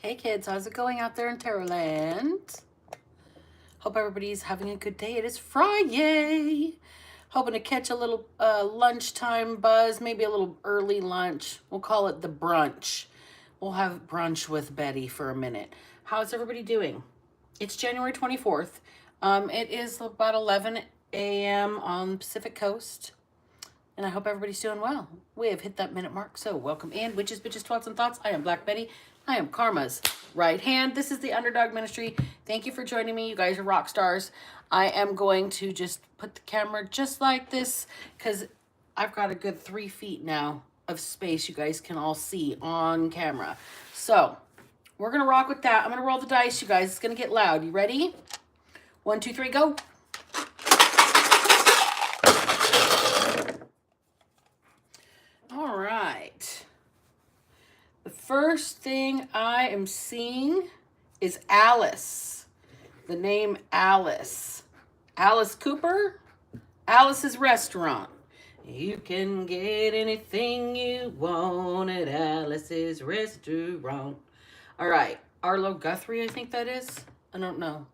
Hey kids, how's it going out there in Terrorland? Hope everybody's having a good day. It is Friday. Hoping to catch a little lunchtime buzz, maybe a little early lunch. We'll call it the brunch. We'll have brunch with Betty for a minute. How's everybody doing? It's January 24th. It is about 11 a.m. on the Pacific Coast. And I hope everybody's doing well. We have hit that minute mark, so welcome in. Witches, bitches, twats, and thoughts. I am Black Betty. I am Karma's right hand. This is the Underdog Ministry. Thank you for joining me. You guys are rock stars. I am going to just put the camera just like this because I've got a good 3 feet now of space you guys can all see on camera. So we're going to rock with that. I'm going to roll the dice, you guys. It's going to get loud. You ready? 1, 2, 3, go. All right. The first thing I am seeing is Alice. The name Alice. Alice Cooper. Alice's Restaurant. You can get anything you want at Alice's Restaurant. All right. Arlo Guthrie, I think that is. I don't know.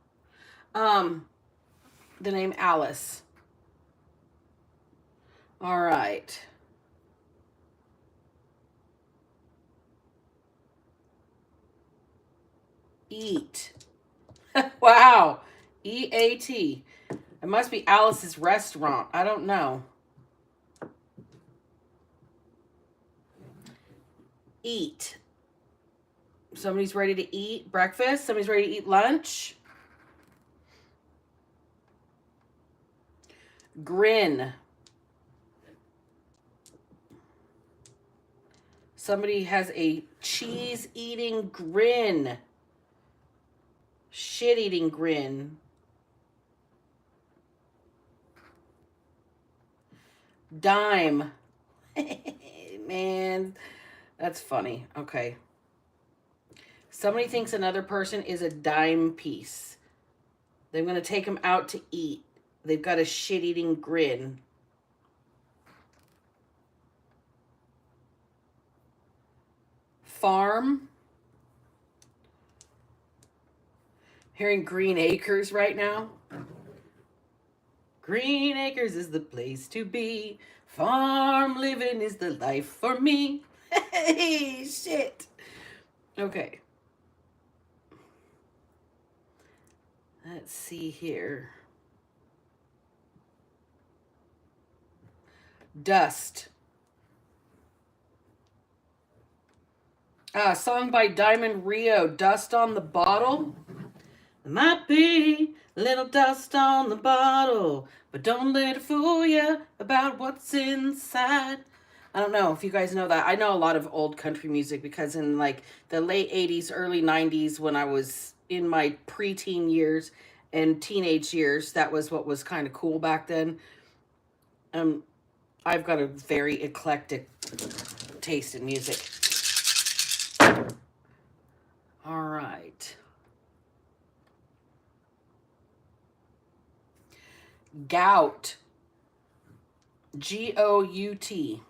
The name Alice. All right. Eat. Wow. E-A-T. It must be Alice's Restaurant. I don't know. Eat. Somebody's ready to eat breakfast. Somebody's ready to eat lunch. Grin. Somebody has a cheese-eating grin. Shit-eating grin. Dime. Man, that's funny. Okay. Somebody thinks another person is a dime piece. They're going to take them out to eat. They've got a shit-eating grin. Farm. Hearing Green Acres right now. Green Acres is the place to be. Farm living is the life for me. Hey, shit. Okay. Let's see here. Dust. Song by Diamond Rio, Dust on the Bottle. There might be a little dust on the bottle, but don't let it fool you about what's inside. I don't know if you guys know that. I know a lot of old country music because in like the late 80s, early 90s, when I was in my preteen years and teenage years, that was what was kind of cool back then. I've got a very eclectic taste in music. All right. Gout. G-O-U-T.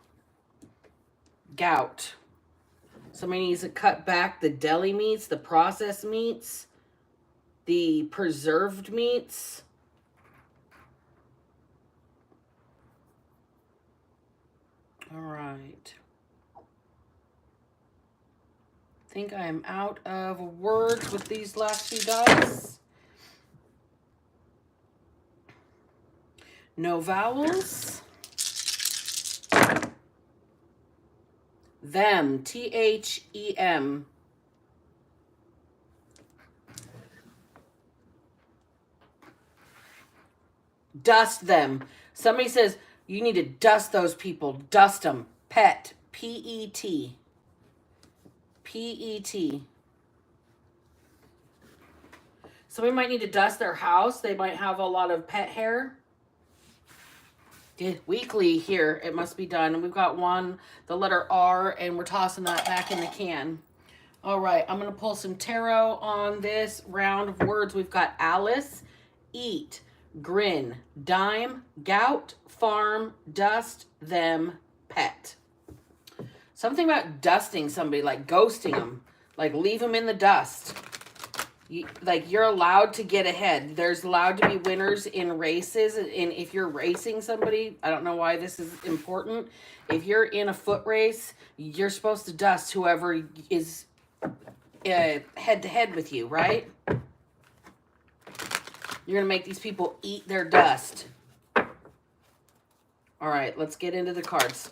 Gout. Somebody needs to cut back the deli meats, the processed meats, the preserved meats. All right. I think I am out of words with these last few dice. No vowels. Them. T-H-E-M. Dust them. Somebody says, you need to dust those people. Dust them. Pet. P-E-T. P-E-T. Somebody might need to dust their house. They might have a lot of pet hair. Weekly here, it must be done. And we've got one, the letter R, and we're tossing that back in the can. All right, I'm going to pull some tarot on this round of words. We've got Alice, eat, grin, dime, gout, farm, dust, them, pet. Something about dusting somebody, like ghosting them. Like, leave them in the dust. Like, you're allowed to get ahead. There's allowed to be winners in races. And if you're racing somebody, I don't know why this is important. If you're in a foot race, you're supposed to dust whoever is head to head with you, right? You're going to make these people eat their dust. All right, let's get into the cards.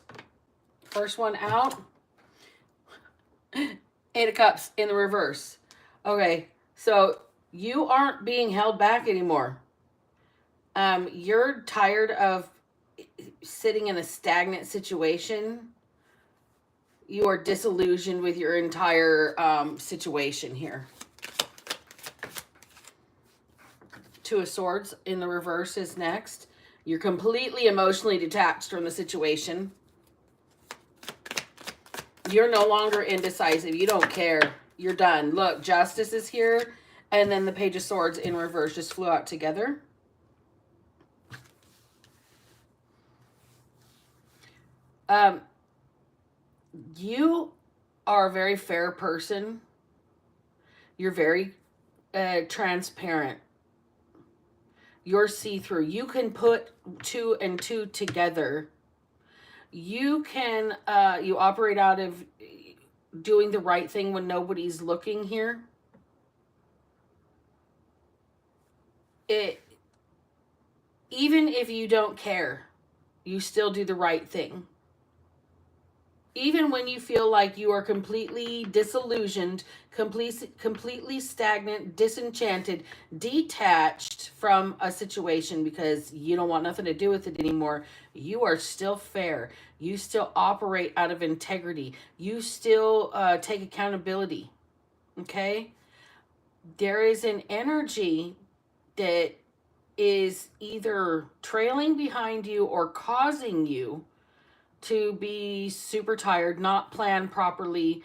First one out. 8 of Cups in the reverse. Okay, so you aren't being held back anymore. You're tired of sitting in a stagnant situation. You are disillusioned with your entire situation here. 2 of Swords in the reverse is next. You're completely emotionally detached from the situation. You're no longer indecisive. You don't care. You're done. Look, Justice is here. And then the Page of Swords in reverse just flew out together. You are a very fair person. You're very transparent. You're see-through. You can put 2 and 2 together. You can, you operate out of doing the right thing when nobody's looking here. Even if you don't care, you still do the right thing. Even when you feel like you are completely disillusioned, completely stagnant, disenchanted, detached from a situation because you don't want nothing to do with it anymore, you are still fair. You still operate out of integrity. You still take accountability. Okay? There is an energy that is either trailing behind you or causing you to be super tired, not planned properly.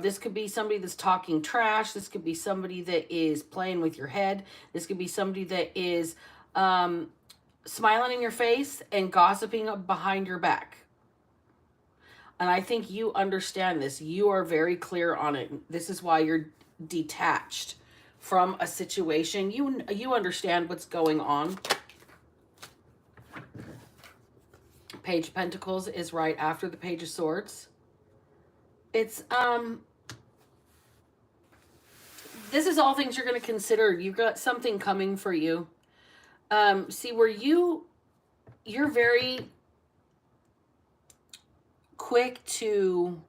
This could be somebody that's talking trash. This could be somebody that is playing with your head. This could be somebody that is smiling in your face and gossiping behind your back. And I think you understand this. You are very clear on it. This is why you're detached from a situation. You understand what's going on. Page of Pentacles is right after the Page of Swords. It's this is all things you're going to consider. You've got something coming for you. See, where you're very quick to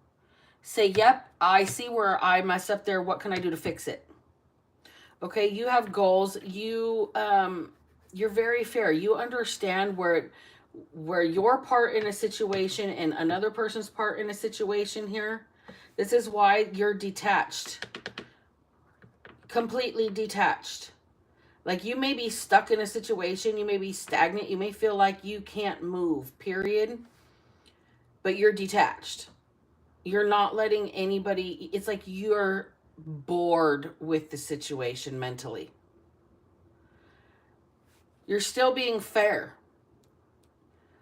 say, yep, I see where I messed up there. What can I do to fix it? Okay, you have goals. You're very fair. You understand where your part in a situation and another person's part in a situation here. This is why you're detached. Completely detached. Like, you may be stuck in a situation. You may be stagnant. You may feel like you can't move, period. But you're detached. You're not letting anybody... It's like you're bored with the situation mentally. You're still being fair.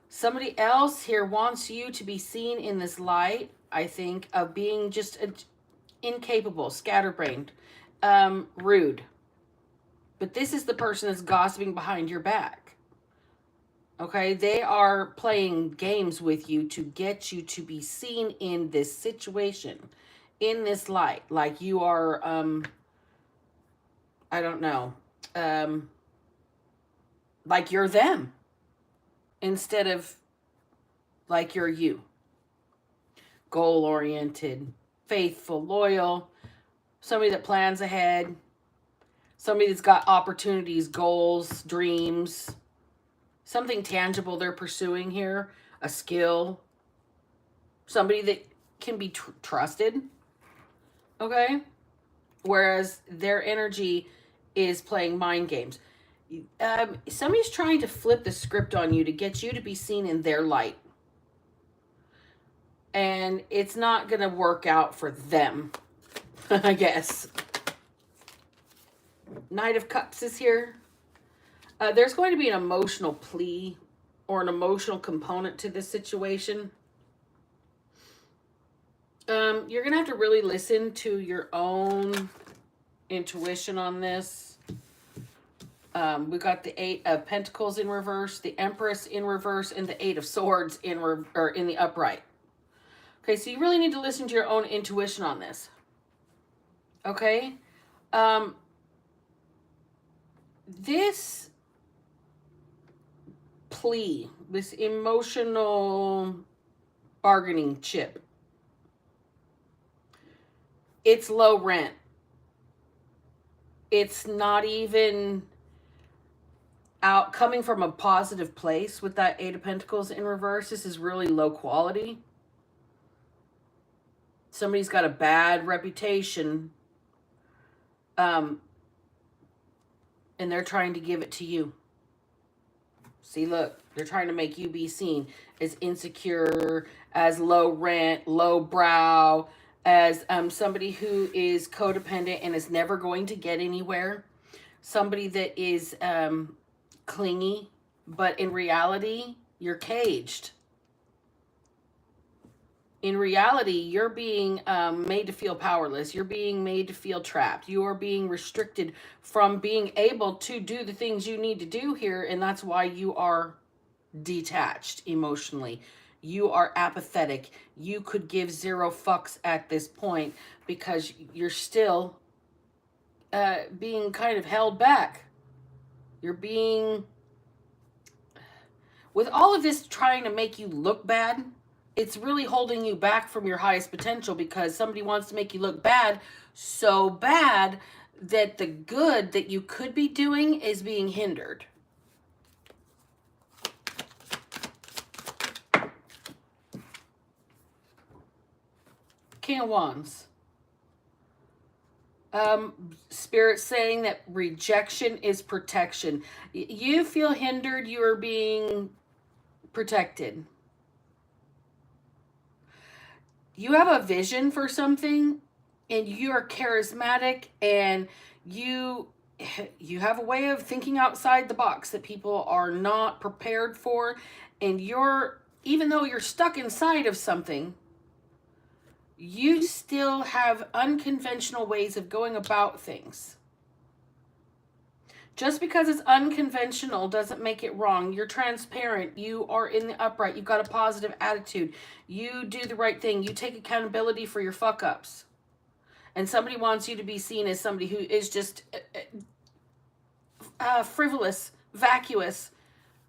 Somebody else here wants you to be seen in this light, I think, of being just incapable, scatterbrained, rude. But this is the person that's gossiping behind your back. Okay? They are playing games with you to get you to be seen in this situation, in this light. Like you are, I don't know, like you're them. Instead of like you're you. Goal-oriented, faithful, loyal, somebody that plans ahead, somebody that's got opportunities, goals, dreams, something tangible they're pursuing here, a skill, somebody that can be trusted, okay? Whereas their energy is playing mind games. Somebody's trying to flip the script on you to get you to be seen in their light. And it's not going to work out for them, I guess. Knight of Cups is here. There's going to be an emotional plea or an emotional component to this situation. You're going to have to really listen to your own intuition on this. We got the 8 of Pentacles in reverse, the Empress in reverse, and the 8 of Swords in the upright. Okay, so you really need to listen to your own intuition on this. Okay? This plea, this emotional bargaining chip, it's low rent. It's not even out coming from a positive place with that 8 of Pentacles in reverse. This is really low quality. Somebody's got a bad reputation, and they're trying to give it to you. See, look, they're trying to make you be seen as insecure, as low rent, low brow, as somebody who is codependent and is never going to get anywhere. Somebody that is clingy, but in reality, you're caged. In reality, you're being made to feel powerless. You're being made to feel trapped. You are being restricted from being able to do the things you need to do here, and that's why you are detached emotionally. You are apathetic. You could give 0 fucks at this point because you're still being kind of held back. You're being... With all of this trying to make you look bad, it's really holding you back from your highest potential because somebody wants to make you look bad so bad that the good that you could be doing is being hindered. King of Wands. Spirit saying that rejection is protection. You feel hindered, you are being protected. You have a vision for something and you are charismatic and you have a way of thinking outside the box that people are not prepared for, and even though you're stuck inside of something, you still have unconventional ways of going about things. Just because it's unconventional doesn't make it wrong. You're transparent. You are in the upright. You've got a positive attitude. You do the right thing. You take accountability for your fuck-ups. And somebody wants you to be seen as somebody who is just frivolous, vacuous.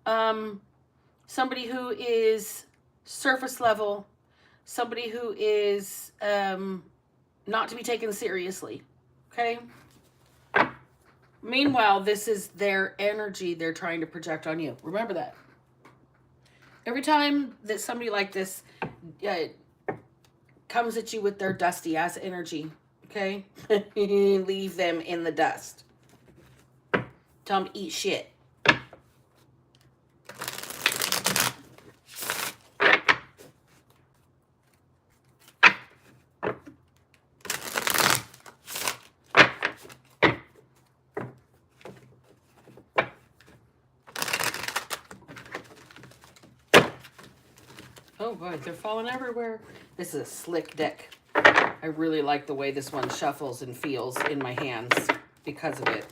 Somebody who is surface level. Somebody who is not to be taken seriously. Okay? Meanwhile, this is their energy they're trying to project on you. Remember that. Every time that somebody like this comes at you with their dusty ass energy, okay? Leave them in the dust. Tell them to eat shit. Oh boy, they're falling everywhere. This is a slick deck. I really like the way this one shuffles and feels in my hands because of it.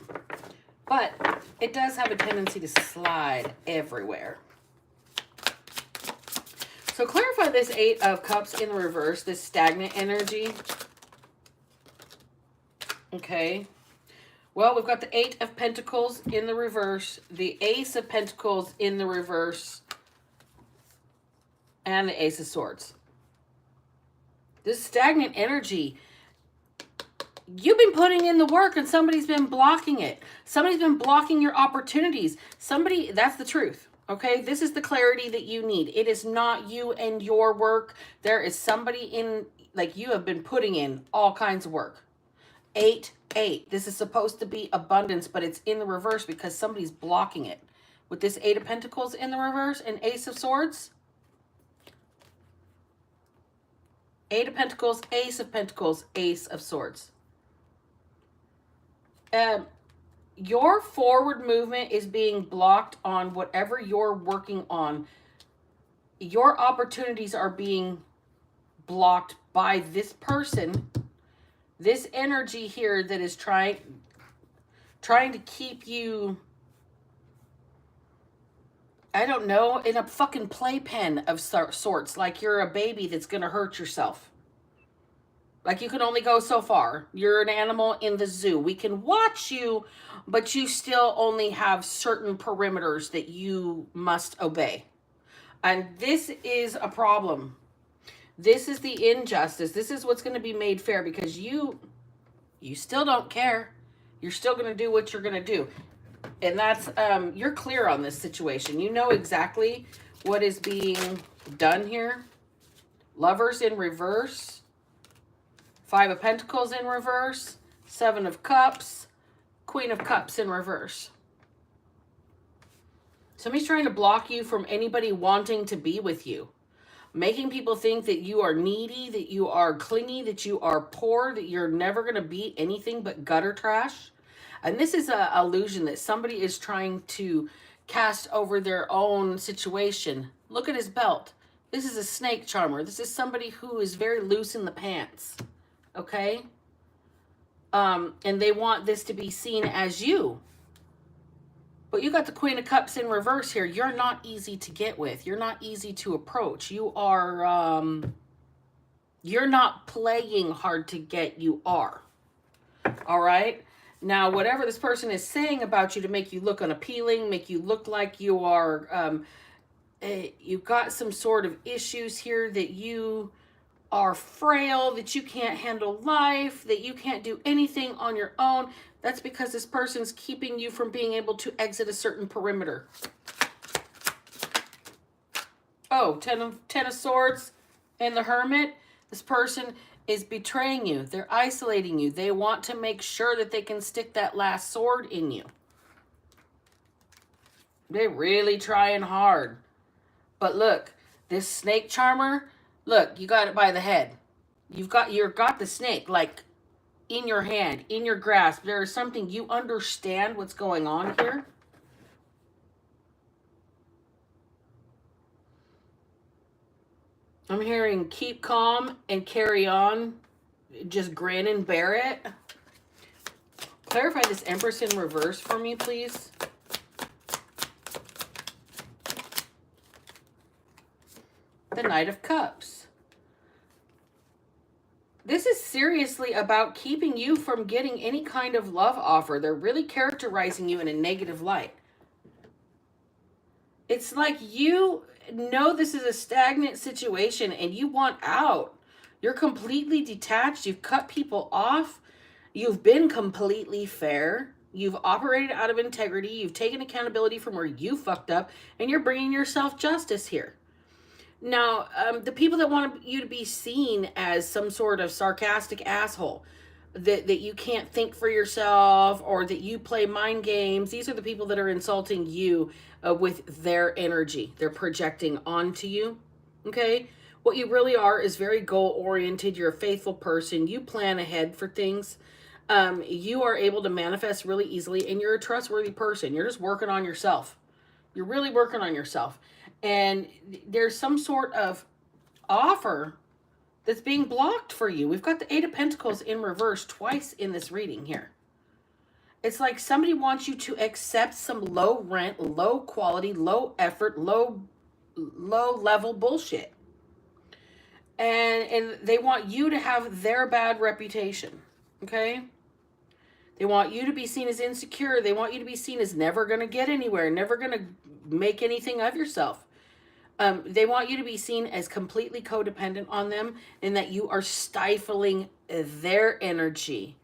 But it does have a tendency to slide everywhere. So clarify this 8 of Cups in the reverse, this stagnant energy. Okay. Well, we've got the 8 of Pentacles in the reverse, the Ace of Pentacles in the reverse, and the Ace of Swords. This stagnant energy, you've been putting in the work and somebody's been blocking it. Somebody's been blocking your opportunities. That's the truth. Okay, this is the clarity that you need. It is not you and your work. There is somebody you have been putting in all kinds of work. 8, 8. This is supposed to be abundance, but it's in the reverse because somebody's blocking it. With this 8 of Pentacles in the reverse and Ace of Swords. 8 of Pentacles, Ace of Pentacles, Ace of Swords. Your forward movement is being blocked on whatever you're working on. Your opportunities are being blocked by this person, this energy here that is trying to keep you, I don't know, in a fucking playpen of sorts, like you're a baby that's going to hurt yourself. Like you can only go so far. You're an animal in the zoo. We can watch you, but you still only have certain perimeters that you must obey. And this is a problem. This is the injustice. This is what's going to be made fair, because you still don't care. You're still going to do what you're going to do. And that's, you're clear on this situation. You know exactly what is being done here. Lovers in reverse. 5 of Pentacles in reverse. 7 of Cups. Queen of Cups in reverse. Somebody's trying to block you from anybody wanting to be with you. Making people think that you are needy, that you are clingy, that you are poor, that you're never going to be anything but gutter trash. And this is an illusion that somebody is trying to cast over their own situation. Look at his belt. This is a snake charmer. This is somebody who is very loose in the pants. Okay? And they want this to be seen as you. But you got the Queen of Cups in reverse here. You're not easy to get with. You're not easy to approach. You are, you're not playing hard to get. You are. All right? Now, whatever this person is saying about you to make you look unappealing, make you look like you are, you've got some sort of issues here, that you are frail, that you can't handle life, that you can't do anything on your own. That's because this person's keeping you from being able to exit a certain perimeter. Oh, Ten of Swords and the Hermit. This person is betraying you. They're isolating you. They want to make sure that they can stick that last sword in you. They're really trying hard. But look, this snake charmer, look, you got it by the head. You've got the snake, like, in your hand, in your grasp. There is something, you understand what's going on here. I'm hearing keep calm and carry on. Just grin and bear it. Clarify this Empress in reverse for me, please. The Knight of Cups. This is seriously about keeping you from getting any kind of love offer. They're really characterizing you in a negative light. It's like you know this is a stagnant situation and you want out. You're completely detached. You've cut people off. You've been completely fair. You've operated out of integrity. You've taken accountability from where you fucked up, and you're bringing yourself justice here. Now, the people that want you to be seen as some sort of sarcastic asshole, that you can't think for yourself, or that you play mind games, these are the people that are insulting you with their energy. They're projecting onto you, okay? What you really are is very goal-oriented. You're a faithful person. You plan ahead for things. You are able to manifest really easily, and you're a trustworthy person. You're just working on yourself. You're really working on yourself. And there's some sort of offer that's being blocked for you. We've got the 8 of Pentacles in reverse twice in this reading here. It's like somebody wants you to accept some low rent, low quality, low effort, low level bullshit. And they want you to have their bad reputation. Okay? They want you to be seen as insecure. They want you to be seen as never going to get anywhere, never going to make anything of yourself. They want you to be seen as completely codependent on them, and that you are stifling their energy.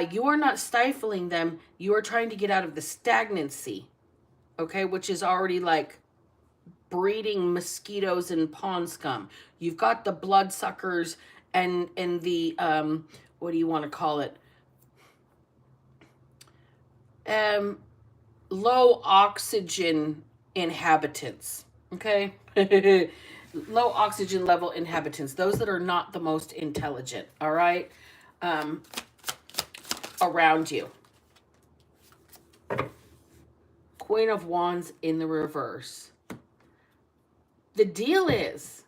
You are not stifling them. You are trying to get out of the stagnancy, okay, which is already like breeding mosquitoes and pond scum. You've got the bloodsuckers and the, what do you want to call it? Low oxygen inhabitants. Okay. Low oxygen level inhabitants. Those that are not the most intelligent. All right. Around you. Queen of Wands in the reverse. The deal is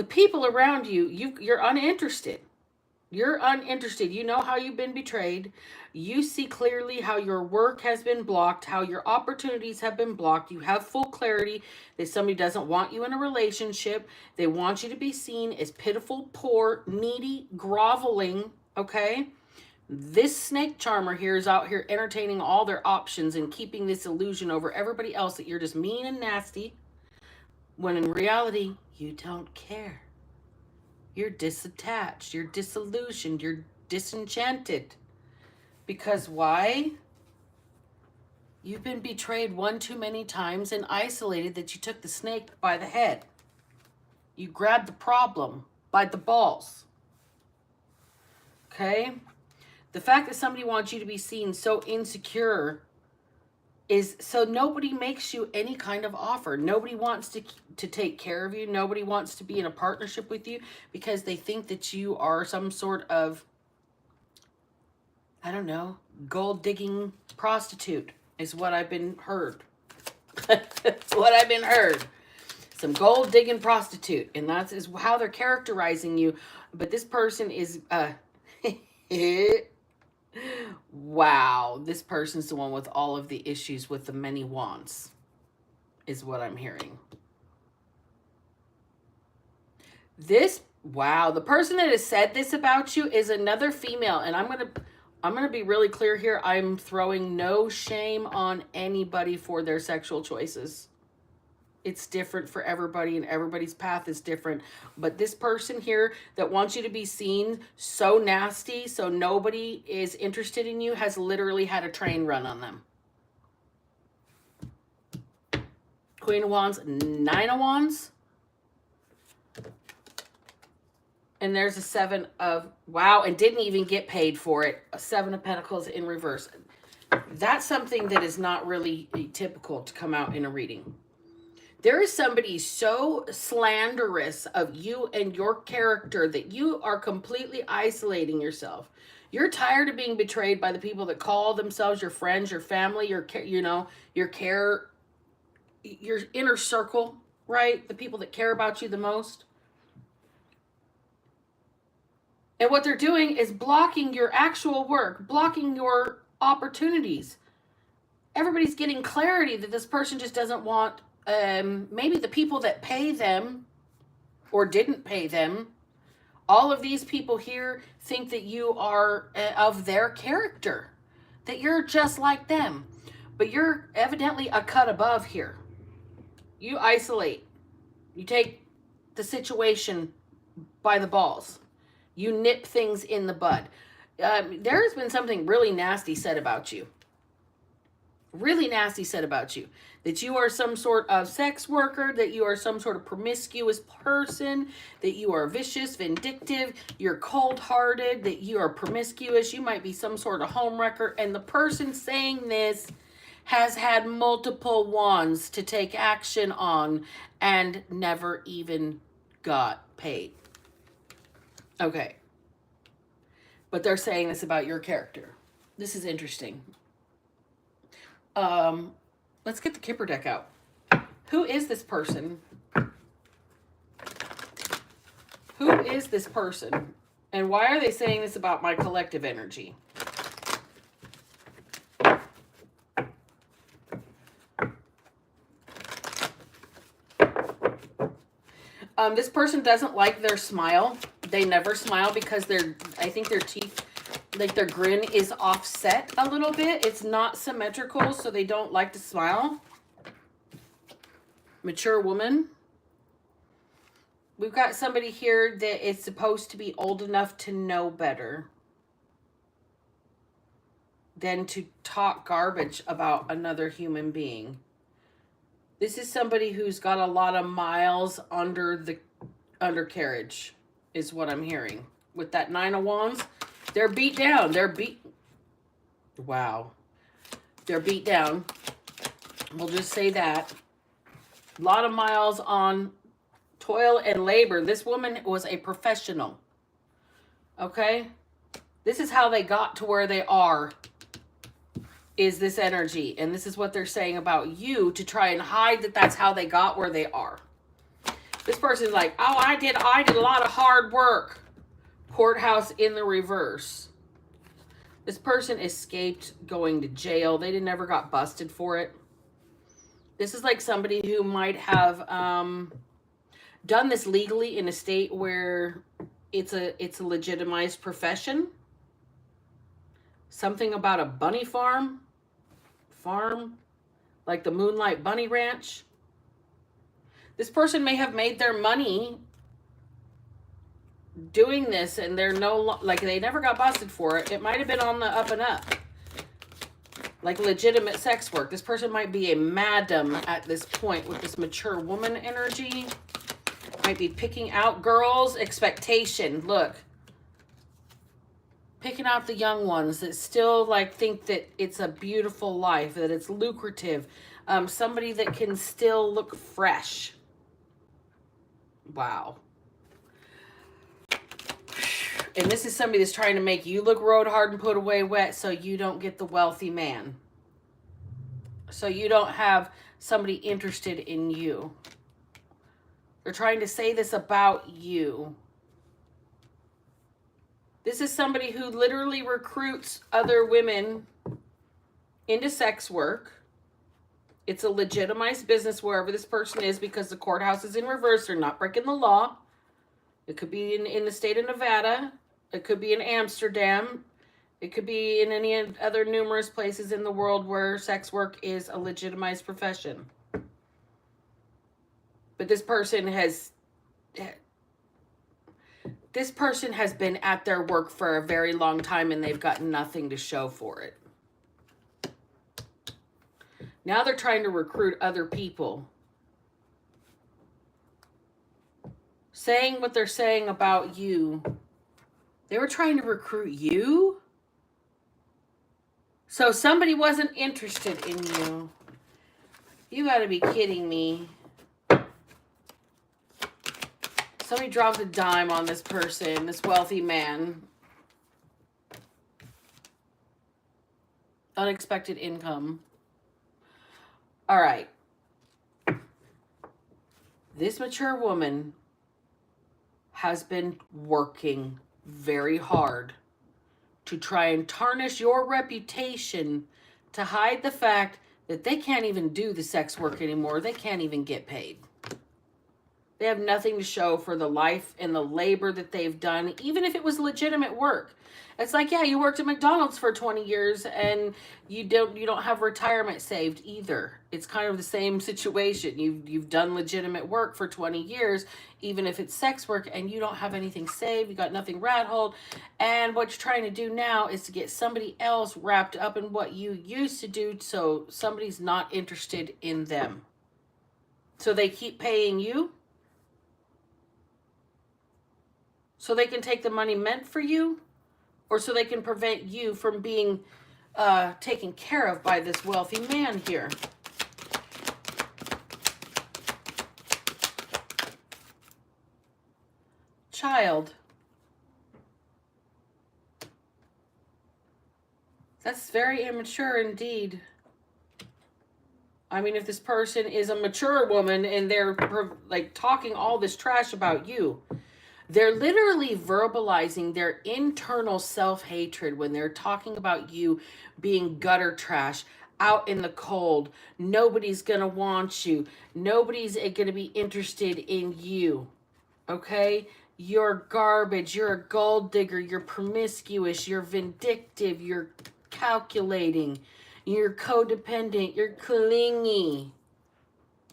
The people around you, you're uninterested. You're uninterested. You know how you've been betrayed. You see clearly how your work has been blocked, how your opportunities have been blocked. You have full clarity that somebody doesn't want you in a relationship. They want you to be seen as pitiful, poor, needy, groveling, okay? This snake charmer here is out here entertaining all their options and keeping this illusion over everybody else that you're just mean and nasty, when in reality, you don't care. You're disattached, you're disillusioned, you're disenchanted. Because why? You've been betrayed one too many times and isolated that you took the snake by the head. You grabbed the problem by the balls. Okay? The fact that somebody wants you to be seen so insecure is so nobody makes you any kind of offer. Nobody wants to take care of you. Nobody wants to be in a partnership with you because they think that you are some sort of, I don't know, gold digging prostitute is what I've been heard. That's what I've been heard. Some gold digging prostitute. And that is how they're characterizing you. But this person is, wow, this person's the one with all of the issues with the many wands, is what I'm hearing. This, wow, the person that has said this about you is another female. And I'm going to be really clear here. I'm throwing no shame on anybody for their sexual choices. It's different for everybody and everybody's path is different. But this person here that wants you to be seen so nasty so nobody is interested in you has literally had a train run on them. Queen of Wands, Nine of Wands. And there's a Seven of, wow, and didn't even get paid for it. A Seven of Pentacles in reverse. That's something that is not really typical to come out in a reading. There is somebody so slanderous of you and your character that you are completely isolating yourself. You're tired of being betrayed by the people that call themselves your friends, your family, your inner circle, right? The people that care about you the most. And what they're doing is blocking your actual work, blocking your opportunities. Everybody's getting clarity that this person just doesn't want maybe the people that pay them or didn't pay them. All of these people here think that you are of their character, that you're just like them. But you're evidently a cut above here. You isolate. You take the situation by the balls. You nip things in the bud. There's been something really nasty said about you. Really nasty said about you. That you are some sort of sex worker, that you are some sort of promiscuous person, that you are vicious, vindictive, you're cold-hearted, that you are promiscuous, you might be some sort of homewrecker, and the person saying this has had multiple wands to take action on and never even got paid. Okay. But they're saying this about your character. This is interesting. Let's get the Kipper deck out. Who is this person? Who is this person? And why are they saying this about my collective energy? This person doesn't like their smile. They never smile because I think their teeth, like their grin is offset a little bit. It's not symmetrical, so they don't like to smile. Mature woman. We've got somebody here that is supposed to be old enough to know better than to talk garbage about another human being. This is somebody who's got a lot of miles under the undercarriage, is what I'm hearing. With that Nine of Wands, they're beat down. Wow. They're beat down. We'll just say that. A lot of miles on toil and labor. This woman was a professional. Okay? This is how they got to where they are. Is this energy. And this is what they're saying about you to try and hide that that's how they got where they are. This person's like, oh, I did a lot of hard work. Courthouse in the reverse. This person escaped going to jail. They never got busted for it. This is like somebody who might have done this legally in a state where it's a legitimized profession. Something about a bunny farm, like the Moonlight Bunny Ranch. This person may have made their money doing this, and they're they never got busted for it. It might have been on the up and up, like legitimate sex work. This person might be a madam at this point with this mature woman energy. Might be picking out girls. Expectation. Look. Picking out the young ones that still like think that it's a beautiful life, that it's lucrative. Somebody that can still look fresh. Wow. And this is somebody that's trying to make you look road hard and put away wet so you don't get the wealthy man. So you don't have somebody interested in you. They're trying to say this about you. This is somebody who literally recruits other women into sex work. It's a legitimized business wherever this person is because the courthouse is in reverse. They're not breaking the law. It could be in the state of Nevada. It could be in Amsterdam. It could be in any other numerous places in the world where sex work is a legitimized profession. But this person has been at their work for a very long time and they've got nothing to show for it. Now they're trying to recruit other people. Saying what they're saying about you. They were trying to recruit you? So somebody wasn't interested in you. You gotta be kidding me. Somebody dropped a dime on this person, this wealthy man. Unexpected income. All right. This mature woman has been working very hard to try and tarnish your reputation, to hide the fact that they can't even do the sex work anymore. They can't even get paid. They have nothing to show for the life and the labor that they've done, even if it was legitimate work. It's like, yeah, you worked at McDonald's for 20 years and you don't have retirement saved either. It's kind of the same situation. You've done legitimate work for 20 years, even if it's sex work, and you don't have anything saved. You got nothing rat hold. And what you're trying to do now is to get somebody else wrapped up in what you used to do, so somebody's not interested in them. So they keep paying you so they can take the money meant for you, or so they can prevent you from being taken care of by this wealthy man here. Child. That's very immature indeed. I mean, if this person is a mature woman and they're like talking all this trash about you, they're literally verbalizing their internal self-hatred when they're talking about you being gutter trash, out in the cold. Nobody's going to want you. Nobody's going to be interested in you. Okay? You're garbage. You're a gold digger. You're promiscuous. You're vindictive. You're calculating. You're codependent. You're clingy.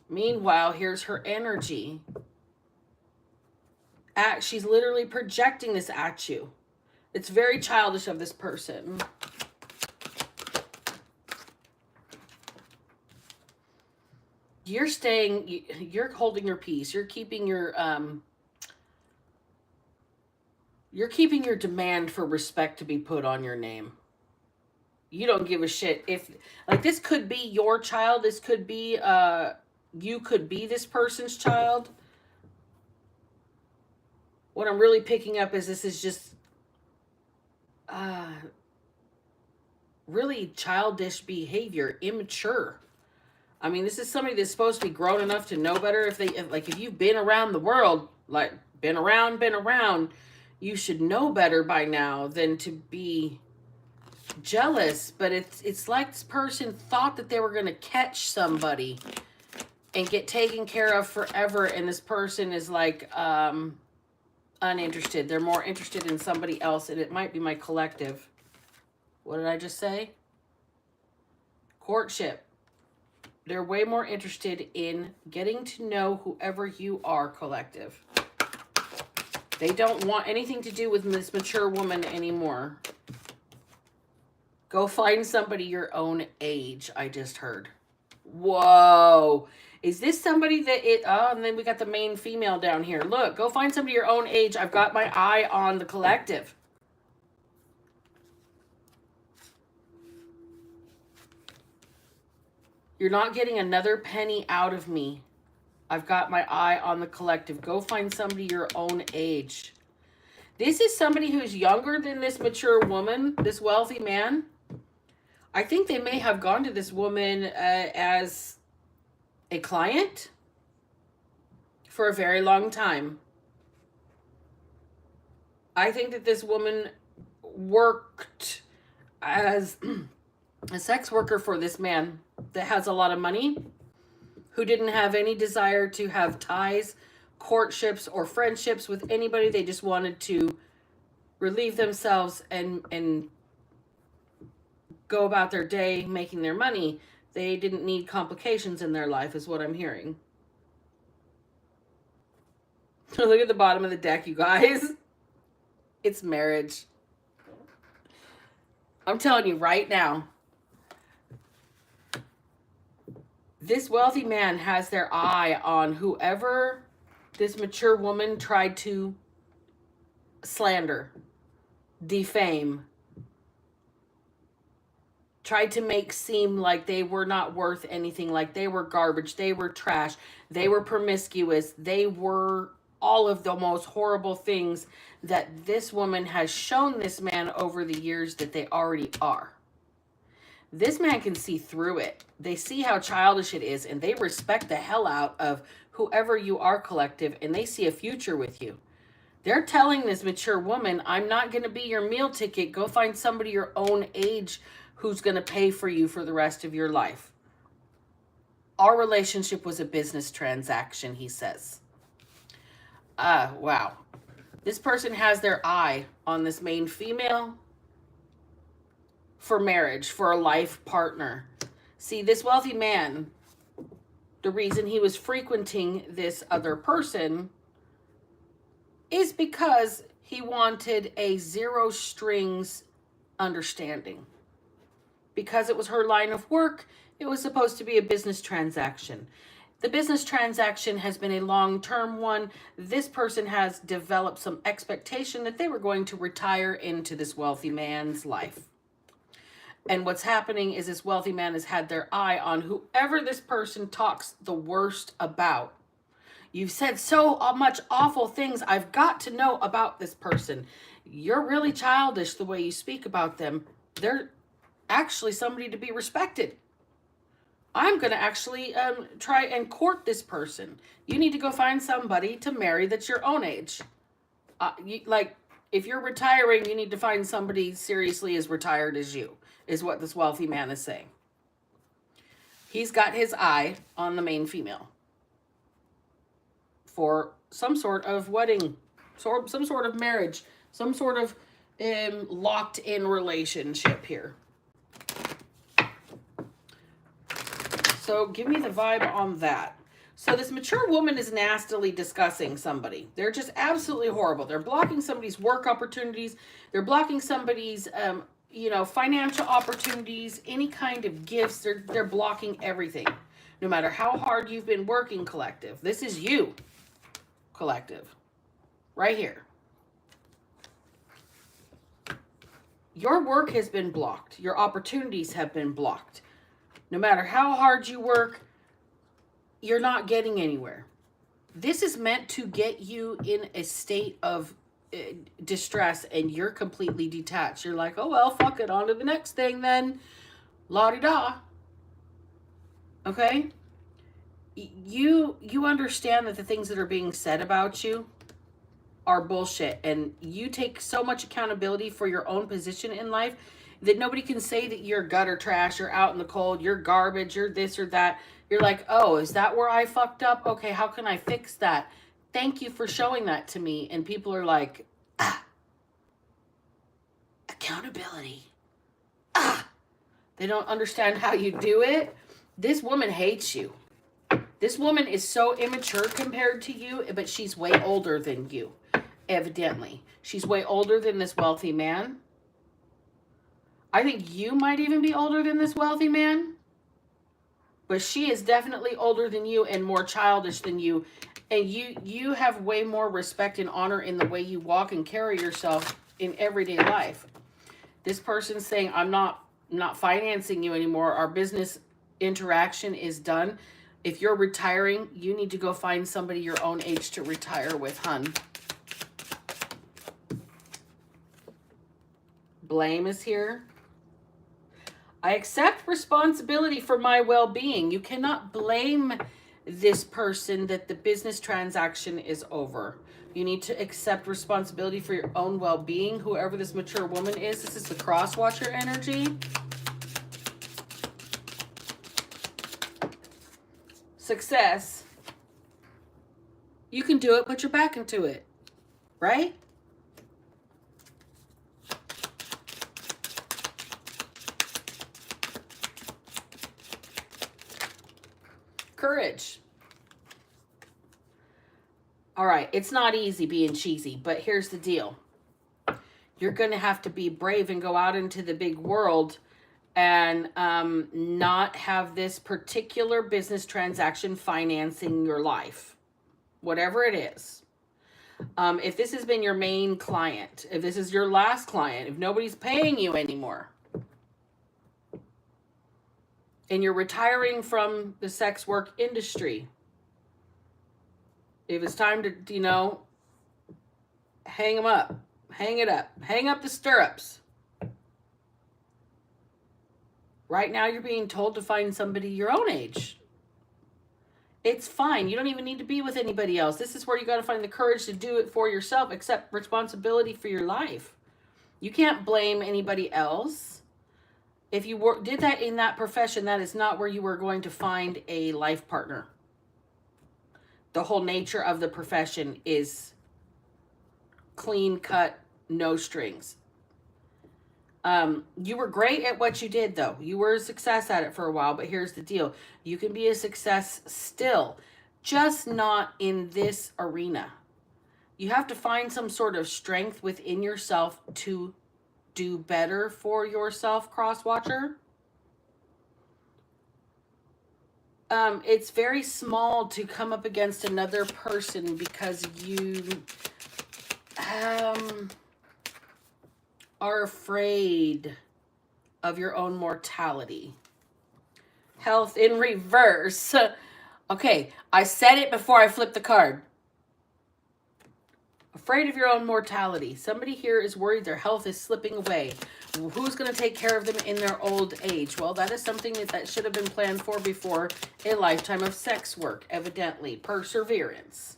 Meanwhile, here's her energy. She's literally projecting this at you. It's very childish of this person. You're holding your peace. You're keeping your demand for respect to be put on your name. You don't give a shit if, like, this could be your child. This could be, you could be this person's child. What I'm really picking up is this is just really childish behavior, immature. I mean, this is somebody that's supposed to be grown enough to know better. If you've been around the world, like been around, you should know better by now than to be jealous. But it's like this person thought that they were going to catch somebody and get taken care of forever, and this person is like uninterested. They're more interested in somebody else, and it might be my collective. What did I just say? Courtship. They're way more interested in getting to know whoever you are, collective. They don't want anything to do with this mature woman anymore. Go find somebody your own age, I just heard. Whoa. Is this somebody that and then we got the main female down here. Look, go find somebody your own age. I've got my eye on the collective. You're not getting another penny out of me. I've got my eye on the collective. Go find somebody your own age. This is somebody who's younger than this mature woman, this wealthy man. I think they may have gone to this woman as a client for a very long time. I think that this woman worked as a sex worker for this man that has a lot of money, who didn't have any desire to have ties, courtships, or friendships with anybody. They just wanted to relieve themselves and go about their day making their money. They didn't need complications in their life, is what I'm hearing. Look at the bottom of the deck, you guys. It's marriage. I'm telling you right now, this wealthy man has their eye on whoever this mature woman tried to slander, defame, tried to make seem like they were not worth anything, like they were garbage, they were trash, they were promiscuous, they were all of the most horrible things that this woman has shown this man over the years that they already are. This man can see through it. They see how childish it is, and they respect the hell out of whoever you are, collective, and they see a future with you. They're telling this mature woman, I'm not going to be your meal ticket. Go find somebody your own age who's going to pay for you for the rest of your life. Our relationship was a business transaction, he says. Wow. This person has their eye on this main female for marriage, for a life partner. See, this wealthy man, the reason he was frequenting this other person is because he wanted a zero strings understanding. Because it was her line of work, it was supposed to be a business transaction. The business transaction has been a long-term one. This person has developed some expectation that they were going to retire into this wealthy man's life. And what's happening is this wealthy man has had their eye on whoever this person talks the worst about. You've said so much awful things. I've got to know about this person. You're really childish the way you speak about them. They're actually somebody to be respected. I'm going to actually try and court this person. You need to go find somebody to marry that's your own age. If you're retiring, you need to find somebody seriously as retired as you, is what this wealthy man is saying. He's got his eye on the main female for some sort of wedding, some sort of marriage, some sort of locked in relationship here. So give me the vibe on that. So this mature woman is nastily discussing somebody. They're just absolutely horrible. They're blocking somebody's work opportunities. They're blocking somebody's, financial opportunities, any kind of gifts. They're blocking everything. No matter how hard you've been working, collective. This is you, collective. Right here. Your work has been blocked. Your opportunities have been blocked. No matter how hard you work, you're not getting anywhere. This is meant to get you in a state of distress, and you're completely detached. You're like, oh, well, fuck it. On to the next thing then. La-di-da. Okay? You understand that the things that are being said about you are bullshit, and you take so much accountability for your own position in life that nobody can say that you're gutter trash, you're out in the cold, you're garbage, you're this or that. You're like, oh, is that where I fucked up? Okay, how can I fix that? Thank you for showing that to me. And people are like, ah, accountability. Ah, they don't understand how you do it. This woman hates you. This woman is so immature compared to you, but she's way older than you, evidently. She's way older than this wealthy man. I think you might even be older than this wealthy man. But she is definitely older than you and more childish than you. And you have way more respect and honor in the way you walk and carry yourself in everyday life. This person's saying, I'm not financing you anymore. Our business interaction is done. If you're retiring, you need to go find somebody your own age to retire with, hun. Blame is here. I accept responsibility for my well-being. You cannot blame this person that the business transaction is over. You need to accept responsibility for your own well-being, whoever this mature woman is. This is the cross-watcher energy. Success. You can do it, put your back into it. Right? Courage. All right, it's not easy being cheesy, but here's the deal. You're going to have to be brave and go out into the big world and not have this particular business transaction financing your life, whatever it is. If this has been your main client, if this is your last client, if nobody's paying you anymore, and you're retiring from the sex work industry, if it's time to, hang them up, hang it up, hang up the stirrups. Right now, you're being told to find somebody your own age. It's fine. You don't even need to be with anybody else. This is where you got to find the courage to do it for yourself, accept responsibility for your life. You can't blame anybody else. If you did that in that profession, that is not where you were going to find a life partner. The whole nature of the profession is clean cut, no strings. You were great at what you did, though. You were a success at it for a while, but here's the deal. You can be a success still, just not in this arena. You have to find some sort of strength within yourself to do better for yourself, cross-watcher. It's very small to come up against another person because you are afraid of your own mortality. Health in reverse. Okay, I said it before I flipped the card. Afraid of your own mortality. Somebody here is worried their health is slipping away. Who's going to take care of them in their old age? Well, that is something that should have been planned for before a lifetime of sex work, evidently. Perseverance.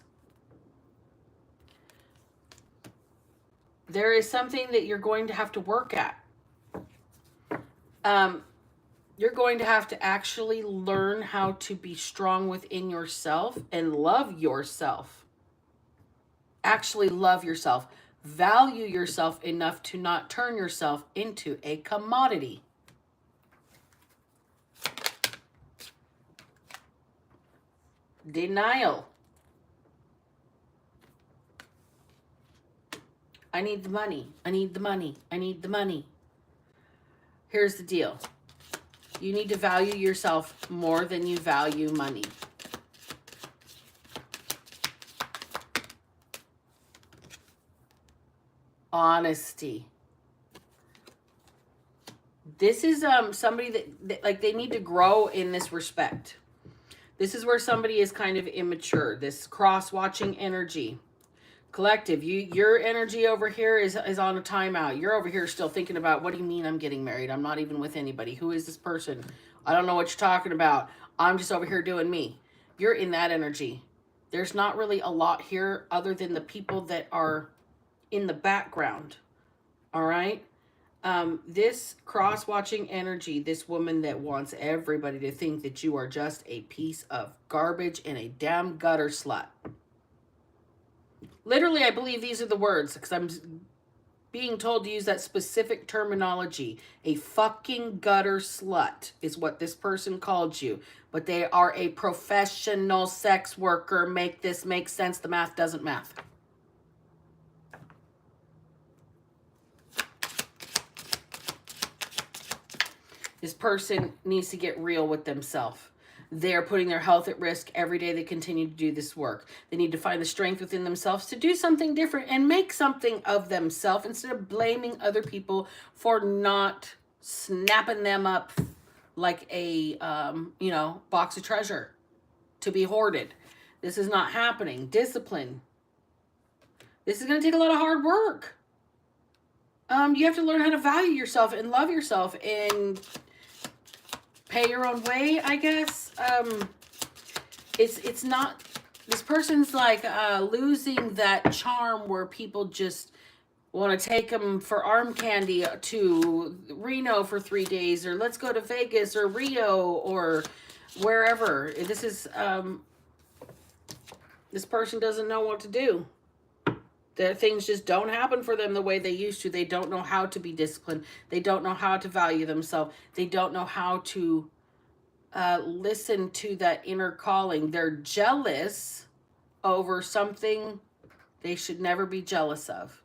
There is something that you're going to have to work at. You're going to have to actually learn how to be strong within yourself and love yourself. Actually love yourself. Value yourself enough to not turn yourself into a commodity. Denial. I need the money. I need the money. I need the money. Here's the deal. You need to value yourself more than you value money. Honesty. This is somebody that like they need to grow in this respect. This is where somebody is kind of immature. This cross-watching energy. Collective, your energy over here is on a timeout. You're over here still thinking about, what do you mean I'm getting married? I'm not even with anybody. Who is this person? I don't know what you're talking about. I'm just over here doing me. You're in that energy. There's not really a lot here other than the people that are in the background. All right. This cross-watching energy, this woman that wants everybody to think that you are just a piece of garbage and a damn gutter slut. Literally, I believe these are the words because I'm being told to use that specific terminology. A fucking gutter slut is what this person called you. But they are a professional sex worker. Make this make sense. The math doesn't math. This person needs to get real with themselves. They're putting their health at risk every day they continue to do this work. They need to find the strength within themselves to do something different and make something of themselves instead of blaming other people for not snapping them up like a, box of treasure to be hoarded. This is not happening. Discipline. This is going to take a lot of hard work. You have to learn how to value yourself and love yourself and pay your own way, I guess. It's not, this person's like losing that charm where people just want to take them for arm candy to Reno for 3 days, or let's go to Vegas or Rio or wherever. This is, this person doesn't know what to do. That things just don't happen for them the way they used to. They don't know how to be disciplined. They don't know how to value themselves. They don't know how to listen to that inner calling. They're jealous over something they should never be jealous of.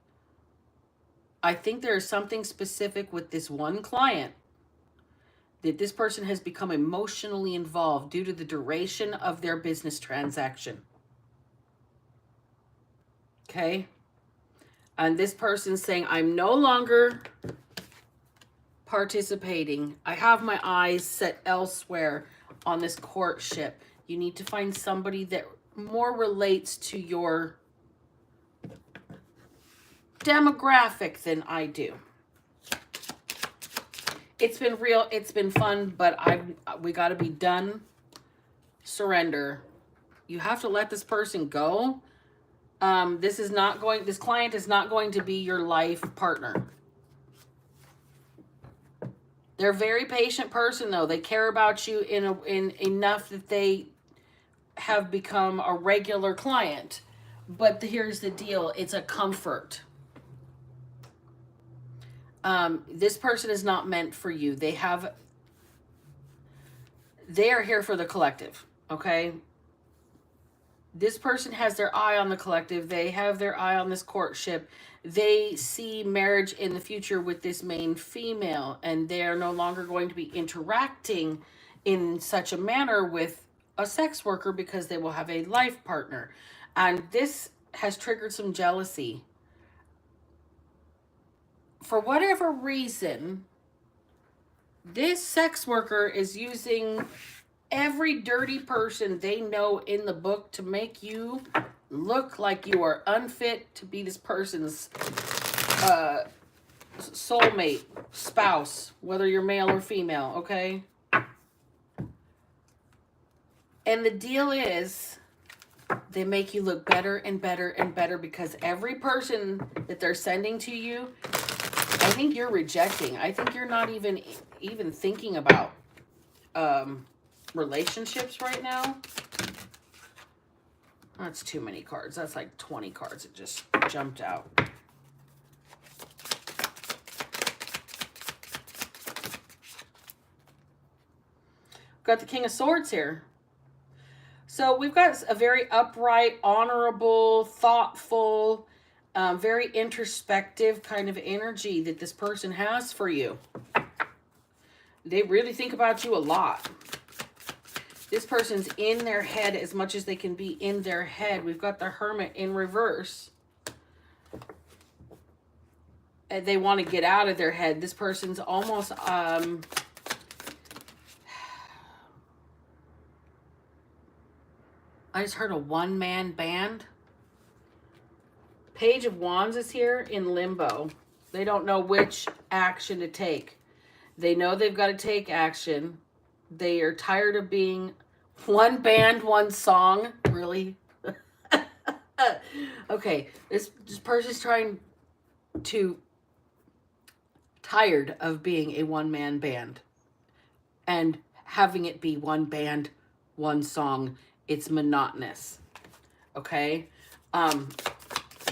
I think there is something specific with this one client that this person has become emotionally involved due to the duration of their business transaction. Okay? And this person's saying, I'm no longer participating. I have my eyes set elsewhere on this courtship. You need to find somebody that more relates to your demographic than I do. It's been real. It's been fun, but we got to be done. Surrender. You have to let this person go. This client is not going to be your life partner. They're a very patient person, though. They care about you in enough that they have become a regular client. But here's the deal. It's a comfort. This person is not meant for you. They are here for the collective, okay? This person has their eye on the collective. They have their eye on this courtship. They see marriage in the future with this main female, and they are no longer going to be interacting in such a manner with a sex worker because they will have a life partner. And this has triggered some jealousy. For whatever reason, this sex worker is using every dirty person they know in the book to make you look like you are unfit to be this person's soulmate, spouse, whether you're male or female, okay? And the deal is, they make you look better and better and better because every person that they're sending to you, I think you're rejecting. I think you're not even thinking about relationships right now. That's too many cards. That's like 20 cards. It just jumped out. Got the King of Swords here. So we've got a very upright, honorable, thoughtful, very introspective kind of energy that this person has for you. They really think about you a lot. This person's in their head as much as they can be in their head. We've got the Hermit in reverse. And they want to get out of their head. This person's almost... I just heard a one-man band. Page of Wands is here in limbo. They don't know which action to take. They know they've got to take action. They are tired of being One band, one song. Really? Okay, this person's tired of being a one-man band and having it be one band, one song. It's monotonous. Okay? Um,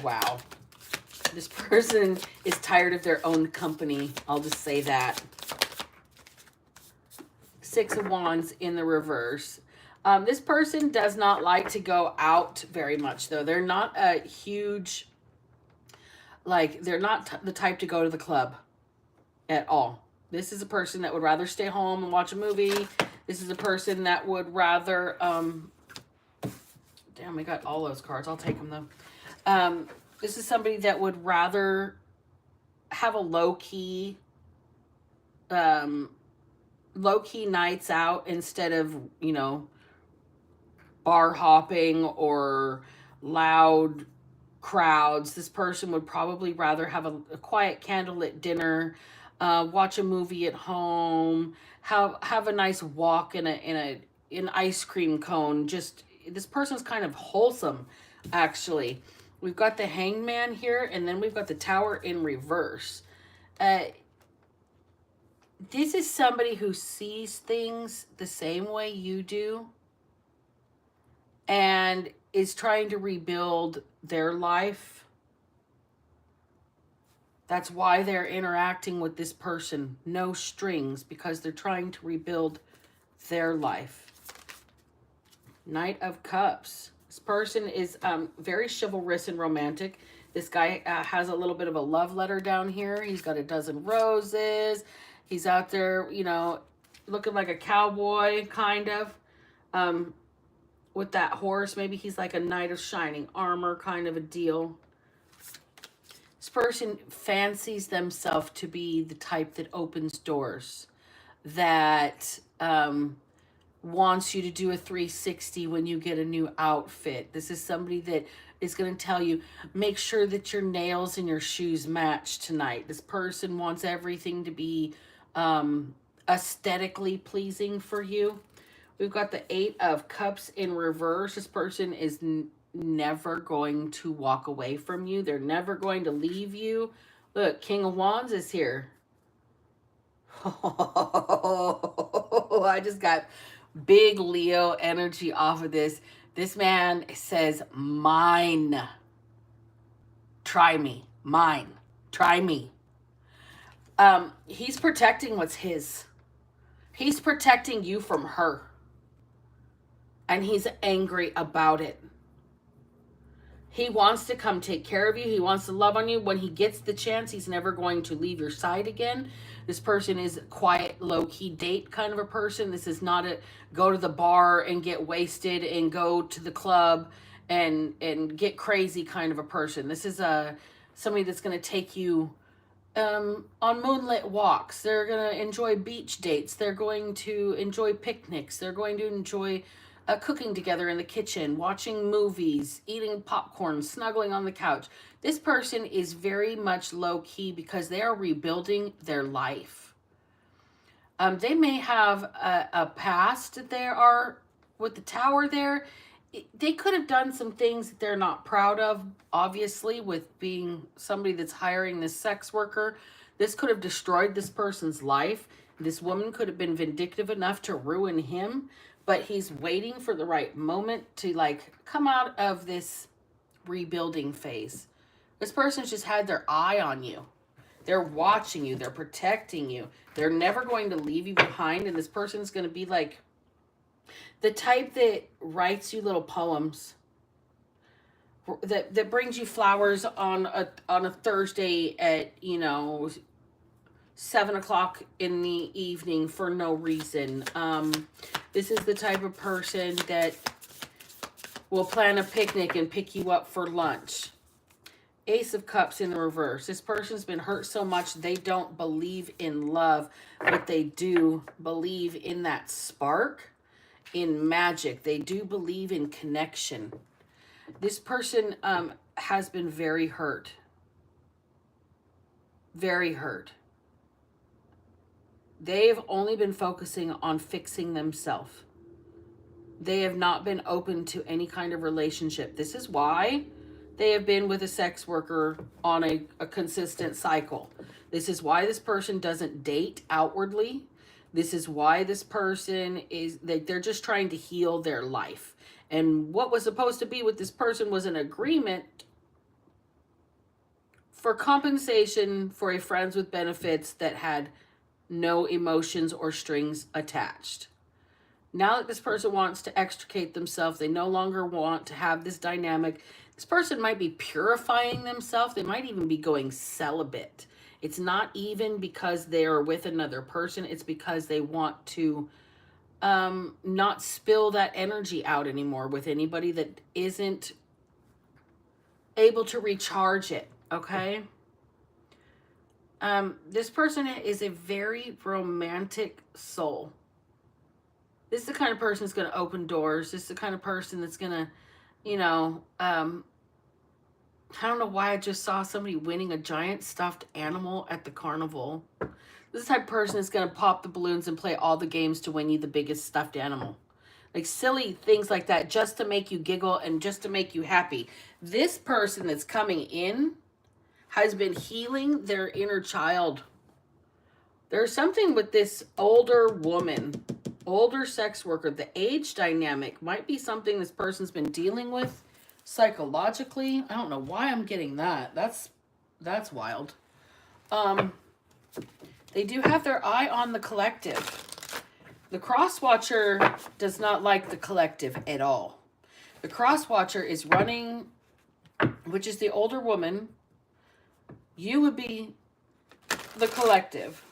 wow. This person is tired of their own company. I'll just say that. Six of Wands in the reverse. This person does not like to go out very much, though. They're not a huge, they're not the type to go to the club at all. This is a person that would rather stay home and watch a movie. This is a person that would rather, damn, we got all those cards. I'll take them, though. This is somebody that would rather have a low-key nights out instead of, bar hopping or loud crowds. This person would probably rather have a quiet candlelit dinner, watch a movie at home, have a nice walk in an ice cream cone. Just this person's kind of wholesome, actually. We've got the Hangman here, and then we've got the Tower in reverse. This is somebody who sees things the same way you do and is trying to rebuild their life. That's why they're interacting with this person. No strings, because they're trying to rebuild their life. Knight of Cups. This person is very chivalrous and romantic. This guy has a little bit of a love letter down here. He's got a dozen roses. He's out there, looking like a cowboy, kind of, with that horse. Maybe he's like a knight of shining armor kind of a deal. This person fancies themselves to be the type that opens doors, that wants you to do a 360 when you get a new outfit. This is somebody that is going to tell you, make sure that your nails and your shoes match tonight. This person wants everything to be aesthetically pleasing for you. We've got the Eight of Cups in reverse. This person is never going to walk away from you. They're never going to leave you. Look, King of Wands is here. Oh, I just got big Leo energy off of this. This man says, mine. Try me. Mine. Try me. He's protecting what's his. He's protecting you from her. And he's angry about it. He wants to come take care of you. He wants to love on you. When he gets the chance, he's never going to leave your side again. This person is a quiet, low-key date kind of a person. This is not a go to the bar and get wasted and go to the club and get crazy kind of a person. This is somebody that's going to take you on moonlit walks. They're going to enjoy beach dates. They're going to enjoy picnics. They're going to enjoy cooking together in the kitchen, watching movies, eating popcorn, snuggling on the couch. This person is very much low-key because they are rebuilding their life. They may have a past that they are with the Tower there. They could have done some things that they're not proud of, obviously, with being somebody that's hiring this sex worker. This could have destroyed this person's life. This woman could have been vindictive enough to ruin him. But he's waiting for the right moment to come out of this rebuilding phase. This person's just had their eye on you. They're watching you. They're protecting you. They're never going to leave you behind. And this person's going to be like the type that writes you little poems, that brings you flowers on a Thursday at 7 o'clock in the evening for no reason. This is the type of person that will plan a picnic and pick you up for lunch. Ace of Cups in the reverse. This person's been hurt so much they don't believe in love, but they do believe in that spark, in magic. They do believe in connection. This person has been very hurt. Very hurt. They've only been focusing on fixing themselves. They have not been open to any kind of relationship. This is why they have been with a sex worker on a consistent cycle. This is why this person doesn't date outwardly. This is why this person is, they're just trying to heal their life. And what was supposed to be with this person was an agreement for compensation for a friends with benefits that had no emotions or strings attached. Now that this person wants to extricate themselves, they no longer want to have this dynamic. This person might be purifying themselves. They might even be going celibate. It's not even because they are with another person. It's because they want to not spill that energy out anymore with anybody that isn't able to recharge it, okay? This person is a very romantic soul. This is the kind of person that's going to open doors. This is the kind of person that's going to, you know, I don't know why I just saw somebody winning a giant stuffed animal at the carnival. This is the type of person that's going to pop the balloons and play all the games to win you the biggest stuffed animal. Like silly things like that just to make you giggle and just to make you happy. This person that's coming in has been healing their inner child. There's something with this older woman, older sex worker. The age dynamic might be something this person's been dealing with psychologically. I don't know why I'm getting that. That's wild. They do have their eye on the collective. The cross-watcher does not like the collective at all. The cross-watcher is running, which is the older woman. You would be the collective.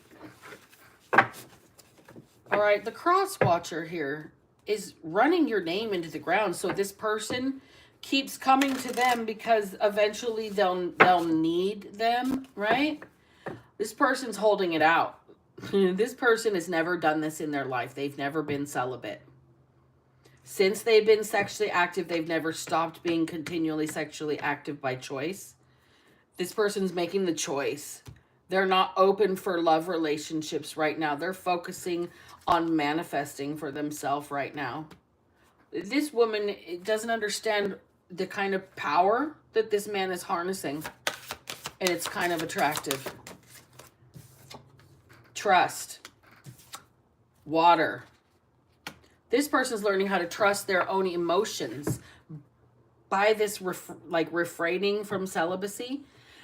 All right, the cross-watcher here is running your name into the ground. So this person keeps coming to them because eventually they'll need them, right? This person's holding it out. This person has never done this in their life. They've never been celibate. Since they've been sexually active, they've never stopped being continually sexually active by choice. This person's making the choice. They're not open for love relationships right now. They're focusing on manifesting for themselves right now. This woman doesn't understand the kind of power that this man is harnessing. And it's kind of attractive. Trust. Water. This person's learning how to trust their own emotions by this refraining from celibacy.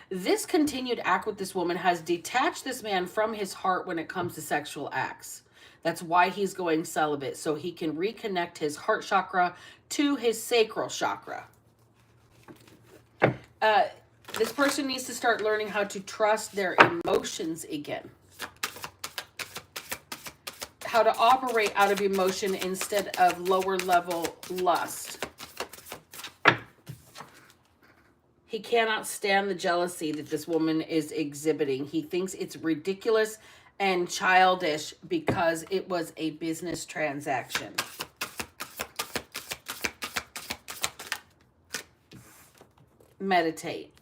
This continued act with this woman has detached this man from his heart when it comes to sexual acts. That's why he's going celibate, so he can reconnect his heart chakra to his sacral chakra. This person needs to start learning how to trust their emotions again. How to operate out of emotion instead of lower level lust. He cannot stand the jealousy that this woman is exhibiting. He thinks it's ridiculous and childish because it was a business transaction. Meditate.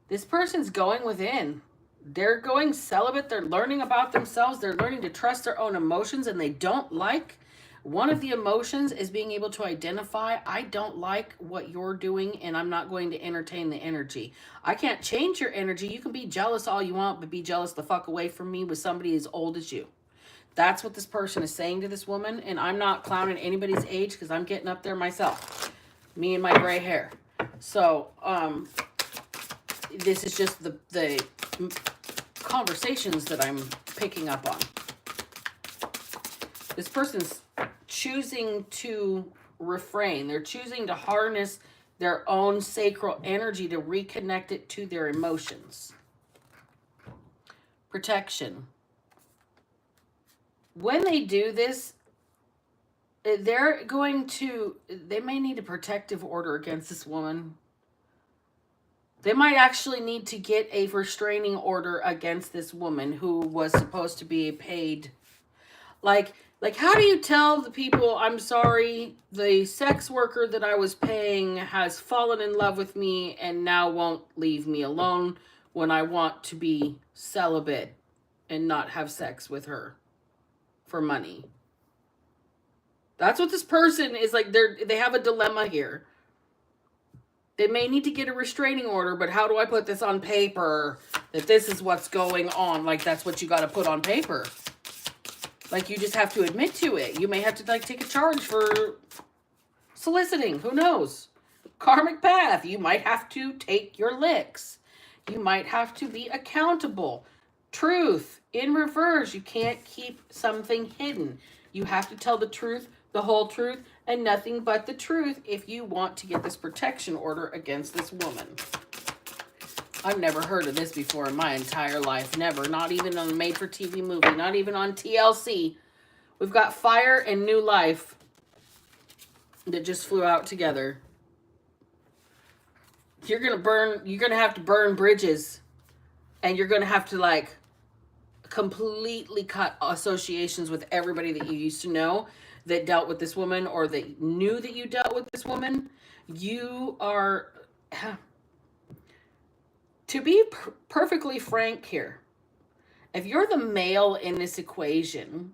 This person's going within. They're going celibate. They're learning about themselves. They're learning to trust their own emotions, and they don't like. One of the emotions is being able to identify, I don't like what you're doing, and I'm not going to entertain the energy. I can't change your energy. You can be jealous all you want, but be jealous the fuck away from me with somebody as old as you. That's what this person is saying to this woman, and I'm not clowning anybody's age because I'm getting up there myself. Me and my gray hair. So, this is just the conversations that I'm picking up on. This person's choosing to refrain. They're choosing to harness their own sacral energy to reconnect it to their emotions. Protection. When they do this, they may need a protective order against this woman. They might actually need to get a restraining order against this woman who was supposed to be paid. Like how do you tell the people, I'm sorry, the sex worker that I was paying has fallen in love with me and now won't leave me alone when I want to be celibate and not have sex with her for money? That's what this person is like. They have a dilemma here. They may need to get a restraining order, but how do I put this on paper that this is what's going on? Like, that's what you got to put on paper. Like, you just have to admit to it. You may have to, like, take a charge for soliciting. Who knows? Karmic path. You might have to take your licks. You might have to be accountable. Truth in reverse. You can't keep something hidden. You have to tell the truth, the whole truth, and nothing but the truth if you want to get this protection order against this woman. I've never heard of this before in my entire life. Never. Not even on a made-for-TV movie. Not even on TLC. We've got fire and new life that just flew out together. You're going to have to burn bridges. And you're going to have to, like, completely cut associations with everybody that you used to know that dealt with this woman, or that knew that you dealt with this woman. You are, to be perfectly frank here, if you're the male in this equation,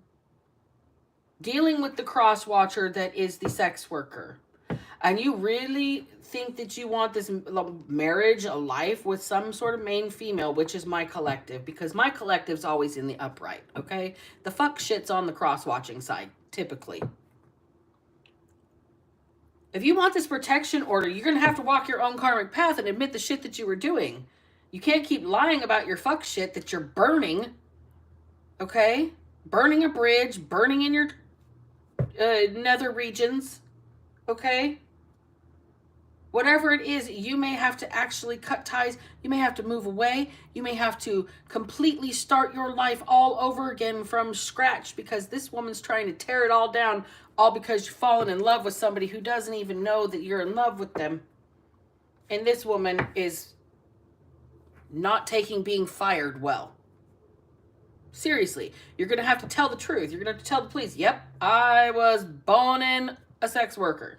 dealing with the cross-watcher that is the sex worker, and you really think that you want this marriage, a life with some sort of main female, which is my collective, because my collective's always in the upright, okay? The fuck shit's on the cross-watching side, typically. If you want this protection order, you're going to have to walk your own karmic path and admit the shit that you were doing. You can't keep lying about your fuck shit that you're burning, okay? Burning a bridge, burning in your nether regions, okay? Whatever it is, you may have to actually cut ties. You may have to move away. You may have to completely start your life all over again from scratch, because this woman's trying to tear it all down, all because you've fallen in love with somebody who doesn't even know that you're in love with them. And this woman is not taking being fired well. Seriously, you're going to have to tell the truth. You're going to have to tell the police, yep, I was boning a sex worker.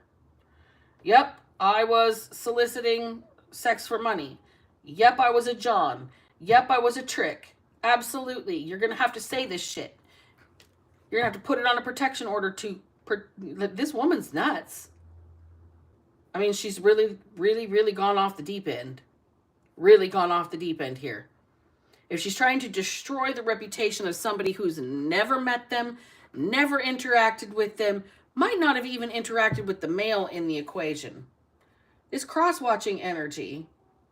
Yep, I was soliciting sex for money. Yep, I was a John. Yep, I was a trick. Absolutely. You're going to have to say this shit. You're going to have to put it on a protection order to... This woman's nuts. I mean, she's really, really, really gone off the deep end. Really gone off the deep end here. If she's trying to destroy the reputation of somebody who's never met them, never interacted with them, might not have even interacted with the male in the equation. This cross-watching energy,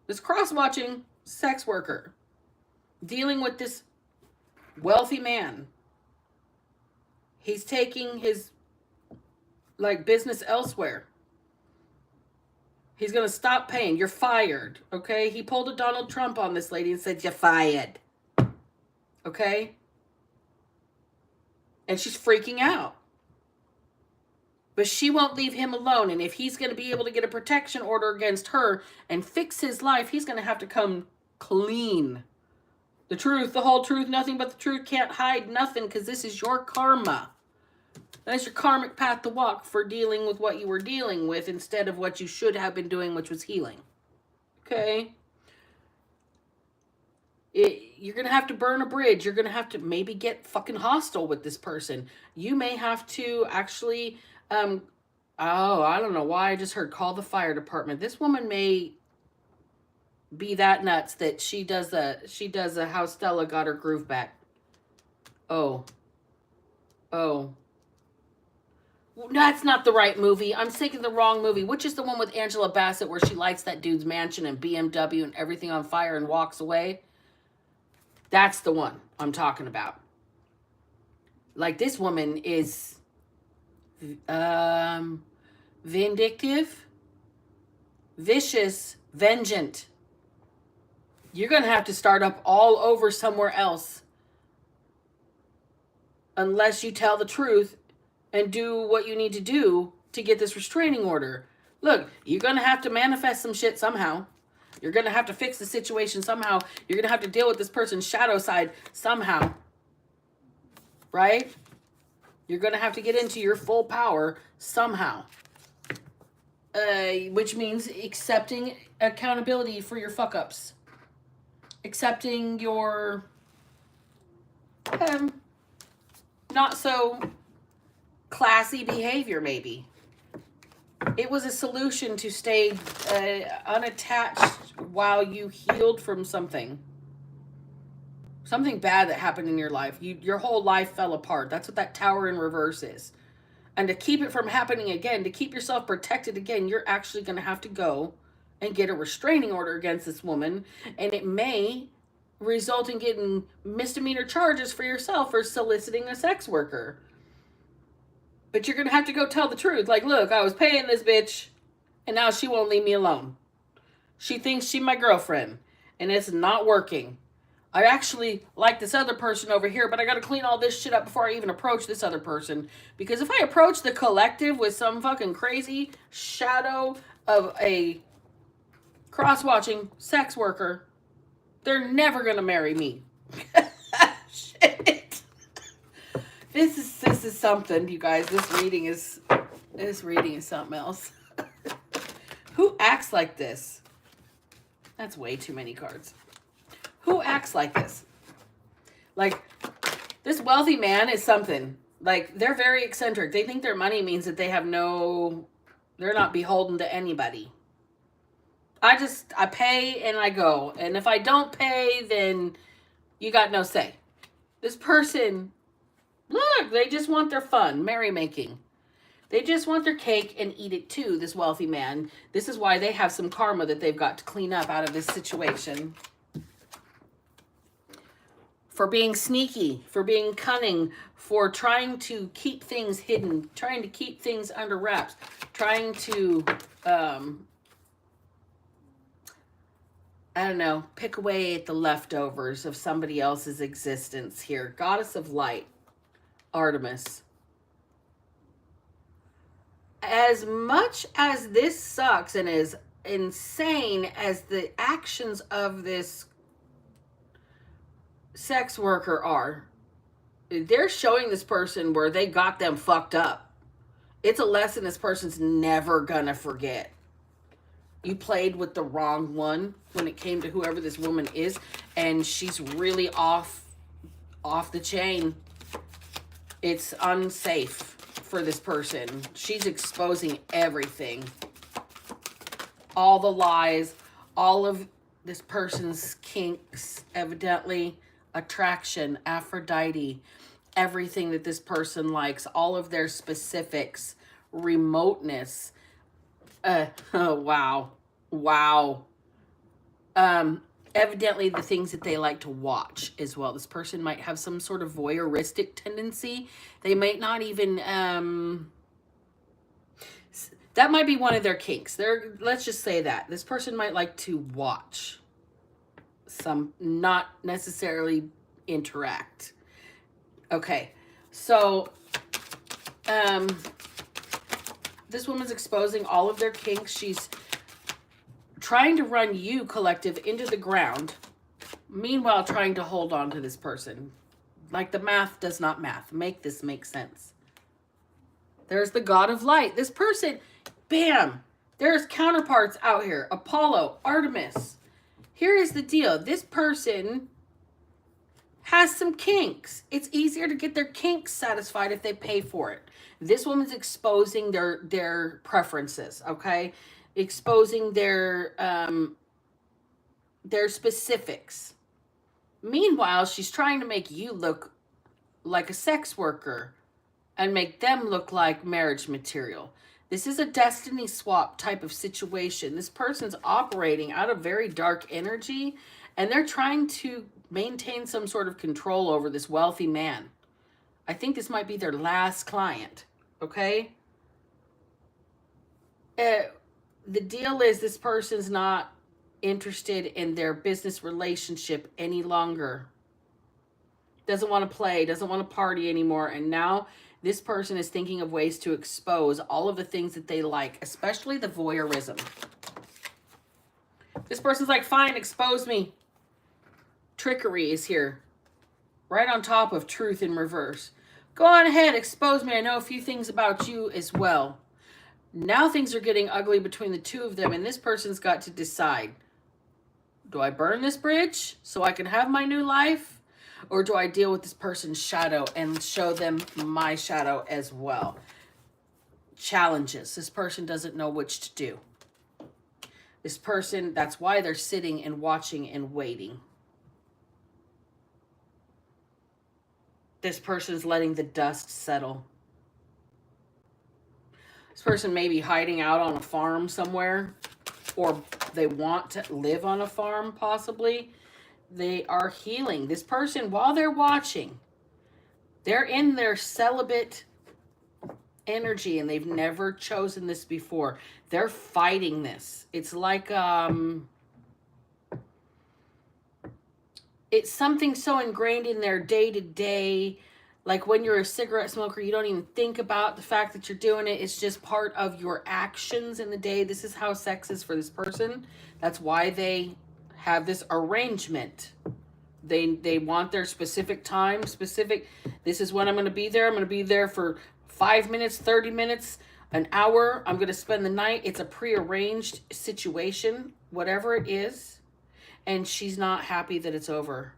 this cross-watching sex worker, dealing with this wealthy man. He's taking his, like, business elsewhere. He's going to stop paying. You're fired, okay? He pulled a Donald Trump on this lady and said, you're fired, okay? And she's freaking out. But she won't leave him alone. And if he's going to be able to get a protection order against her and fix his life, he's going to have to come clean. The truth, the whole truth, nothing but the truth. Can't hide nothing, because this is your karma. That's your karmic path to walk for dealing with what you were dealing with instead of what you should have been doing, which was healing. Okay? You're going to have to burn a bridge. You're going to have to maybe get fucking hostile with this person. You may have to actually... oh, I don't know why I just heard call the fire department. This woman may be that nuts that she does a how Stella got her groove back. Oh. That's not the right movie. I'm thinking the wrong movie. Which is the one with Angela Bassett where she lights that dude's mansion and BMW and everything on fire and walks away? That's the one I'm talking about. Like, this woman is vindictive, vicious, vengeant. You're going to have to start up all over somewhere else unless you tell the truth and do what you need to do to get this restraining order. Look, you're going to have to manifest some shit somehow. You're going to have to fix the situation somehow. You're going to have to deal with this person's shadow side somehow. Right? You're going to have to get into your full power somehow. Which means accepting accountability for your fuck-ups. Accepting your not so classy behavior, maybe. It was a solution to stay unattached while you healed from something. Something bad that happened in your life. Your whole life fell apart. That's what that Tower in reverse is. And to keep it from happening again, to keep yourself protected again, you're actually going to have to go and get a restraining order against this woman. And it may result in getting misdemeanor charges for yourself for soliciting a sex worker. But you're going to have to go tell the truth. Like, look, I was paying this bitch, and now she won't leave me alone. She thinks she's my girlfriend, and it's not working. I actually like this other person over here, but I got to clean all this shit up before I even approach this other person. Because if I approach the collective with some fucking crazy shadow of a cross-watching sex worker, they're never going to marry me. Shit. This is something, you guys. This reading is something else. Who acts like this? That's way too many cards. Who acts like this? Like, this wealthy man is something. Like, they're very eccentric. They think their money means that they're not beholden to anybody. I pay and I go. And if I don't pay, then you got no say. This person, look, they just want their fun, merrymaking. They just want their cake and eat it too, this wealthy man. This is why they have some karma that they've got to clean up out of this situation. For being sneaky, for being cunning, for trying to keep things hidden, trying to keep things under wraps, trying to, I don't know, pick away at the leftovers of somebody else's existence here. Goddess of light, Artemis. As much as this sucks and as insane as the actions of this sex worker are, they're showing this person where they got them fucked up. It's a lesson this person's never gonna forget. You played with the wrong one when it came to whoever this woman is, and she's really off the chain. It's unsafe for this person. She's exposing everything. All the lies, all of this person's kinks, evidently. Attraction, Aphrodite, everything that this person likes, all of their specifics, remoteness. Wow. Evidently the things that they like to watch as well. This person might have some sort of voyeuristic tendency. They might not even, that might be one of their kinks. Let's just say that. This person might like to watch. Some, not necessarily interact. Okay, so this woman's exposing all of their kinks. She's trying to run you, collective, into the ground, meanwhile trying to hold on to this person. Like, the math does not math. Make this make sense. There's the god of light. This person, bam, there's counterparts out here. Apollo, Artemis. Here is the deal. This person has some kinks. It's easier to get their kinks satisfied if they pay for it. This woman's exposing their preferences, okay? Exposing their specifics. Meanwhile, she's trying to make you look like a sex worker and make them look like marriage material. This is a destiny swap type of situation. This person's operating out of very dark energy, and they're trying to maintain some sort of control over this wealthy man. I think this might be their last client, okay? The deal is this person's not interested in their business relationship any longer. Doesn't want to play, doesn't want to party anymore, and now this person is thinking of ways to expose all of the things that they like, especially the voyeurism. This person's like, fine, expose me. Trickery is here. Right on top of truth in reverse. Go on ahead, expose me. I know a few things about you as well. Now things are getting ugly between the two of them, and this person's got to decide. Do I burn this bridge so I can have my new life? Or do I deal with this person's shadow and show them my shadow as well? Challenges. This person doesn't know which to do. This person, that's why they're sitting and watching and waiting. This person's letting the dust settle. This person may be hiding out on a farm somewhere, or they want to live on a farm, possibly. They are healing. This person, while they're watching, they're in their celibate energy, and they've never chosen this before. They're fighting this. It's like it's something so ingrained in their day-to-day. Like when you're a cigarette smoker, you don't even think about the fact that you're doing it. It's just part of your actions in the day. This is how sex is for this person. That's why they have this arrangement. They want their specific time, this is when I'm going to be there. I'm going to be there for 5 minutes, 30 minutes, an hour. I'm going to spend the night. It's a prearranged situation, whatever it is. And she's not happy that it's over.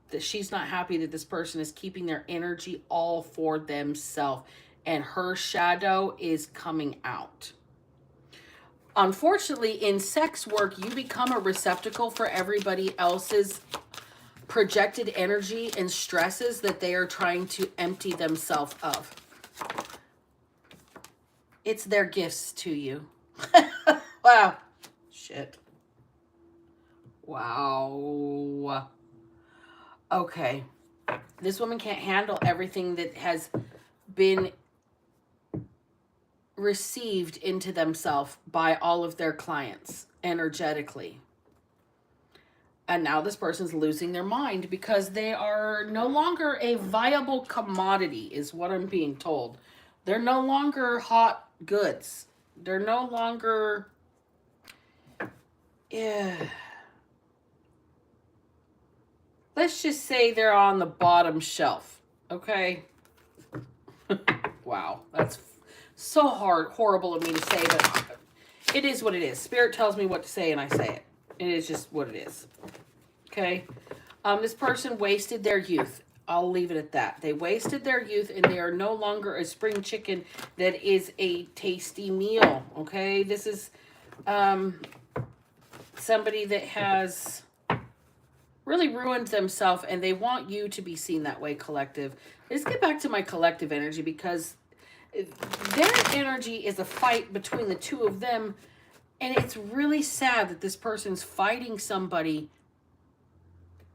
That she's not happy that this person is keeping their energy all for themselves. And her shadow is coming out. Unfortunately, in sex work, you become a receptacle for everybody else's projected energy and stresses that they are trying to empty themselves of. It's their gifts to you. Wow. Shit. Wow. Okay. This woman can't handle everything that has been received into themselves by all of their clients energetically. And now this person's losing their mind because they are no longer a viable commodity, is what I'm being told. They're no longer hot goods. They're no longer... Yeah. Let's just say they're on the bottom shelf. Okay? Wow. That's so horrible of me to say, but it is what it is. Spirit tells me what to say and I say it. It is just what it is. Okay? This person wasted their youth. I'll leave it at that. They wasted their youth and they are no longer a spring chicken that is a tasty meal. Okay? This is somebody that has really ruined themselves and they want you to be seen that way, collective. Let's get back to my collective energy because their energy is a fight between the two of them. And it's really sad that this person's fighting somebody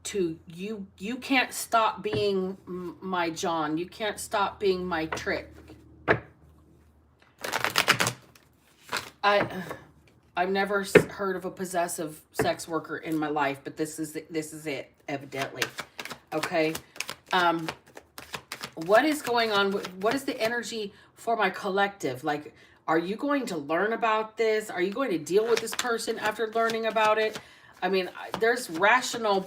to you can't stop being my John. You can't stop being my trick. I've never heard of a possessive sex worker in my life, but this is it, evidently. Okay. What is going on? What is the energy for my collective? Like, are you going to learn about this? Are you going to deal with this person after learning about it? I mean, there's rationale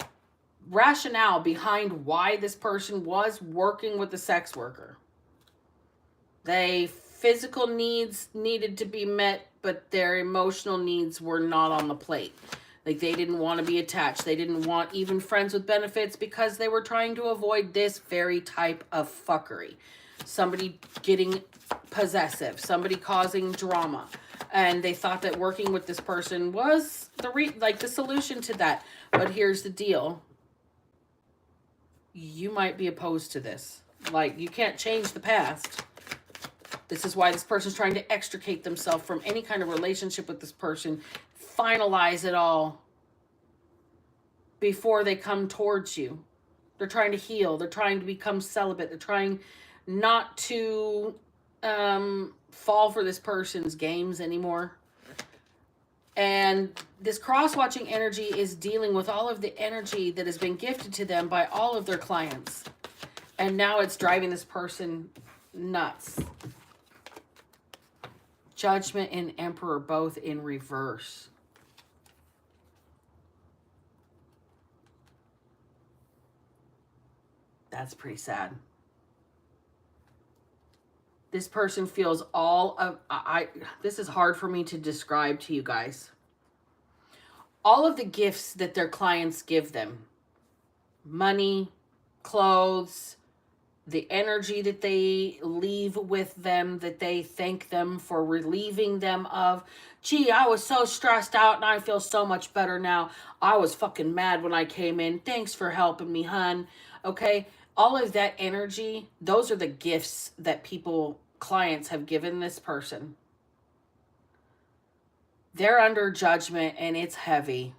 behind why this person was working with the sex worker. They physical needs needed to be met, but their emotional needs were not on the plate. Like, they didn't want to be attached. They didn't want even friends with benefits because they were trying to avoid this very type of fuckery. Somebody getting possessive, somebody causing drama. And they thought that working with this person was the solution to that. But here's the deal. You might be opposed to this. Like, you can't change the past. This is why this person's trying to extricate themselves from any kind of relationship with this person. Finalize it all before they come towards you. They're trying to heal. They're trying to become celibate. They're trying not to fall for this person's games anymore. And this cross-watching energy is dealing with all of the energy that has been gifted to them by all of their clients. And now it's driving this person nuts. Judgment and Emperor both in reverse. That's pretty sad. This person feels all of... this is hard for me to describe to you guys. All of the gifts that their clients give them. Money, clothes, the energy that they leave with them, that they thank them for relieving them of. Gee, I was so stressed out and I feel so much better now. I was fucking mad when I came in. Thanks for helping me, hun. Okay? All of that energy, those are the gifts that clients have given this person. They're under judgment and it's heavy.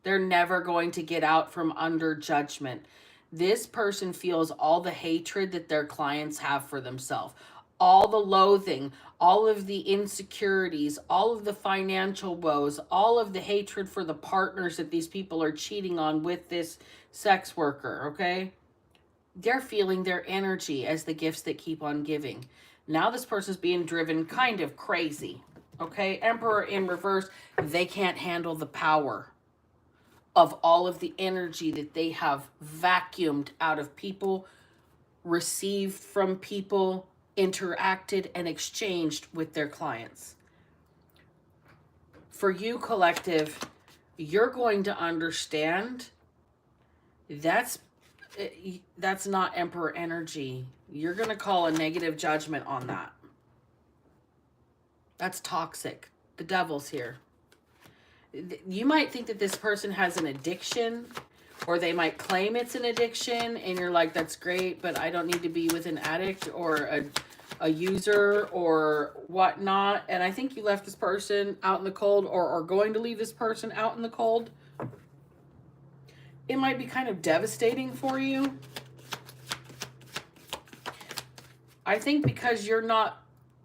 They're never going to get out from under judgment. This person feels all the hatred that their clients have for themselves, all the loathing, all of the insecurities, all of the financial woes, all of the hatred for the partners that these people are cheating on with this sex worker, okay? They're feeling their energy as the gifts that keep on giving. Now this person's being driven kind of crazy, okay? Emperor in reverse, they can't handle the power of all of the energy that they have vacuumed out of people, received from people, interacted and exchanged with their clients. For you, collective, you're going to understand that's not Emperor energy. You're going to call a negative judgment on that. That's toxic. The devil's here. You might think that this person has an addiction, or they might claim it's an addiction, and you're like, that's great, but I don't need to be with an addict or a user or whatnot. And I think you left this person out in the cold, or are going to leave this person out in the cold. It might be kind of devastating for you. I think because you're not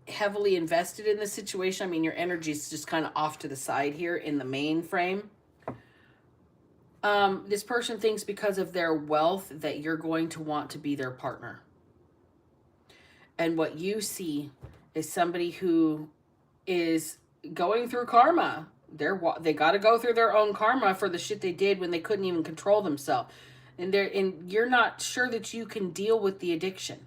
heavily invested in this situation, I mean, your energy is just kind of off to the side here in the main frame. This person thinks because of their wealth that you're going to want to be their partner. And what you see is somebody who is going through karma. They got to go through their own karma for the shit they did when they couldn't even control themselves. And you're not sure that you can deal with the addiction.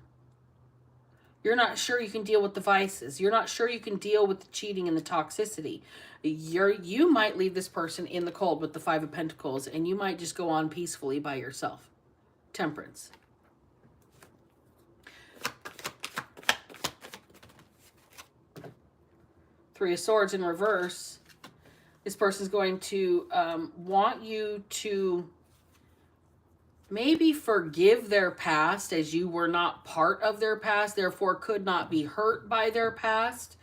You're not sure you can deal with the vices. You're not sure you can deal with the cheating and the toxicity. You might leave this person in the cold with the Five of Pentacles, and you might just go on peacefully by yourself. Temperance. Three of Swords in reverse. This person's going to want you to maybe forgive their past, as you were not part of their past, therefore could not be hurt by their past.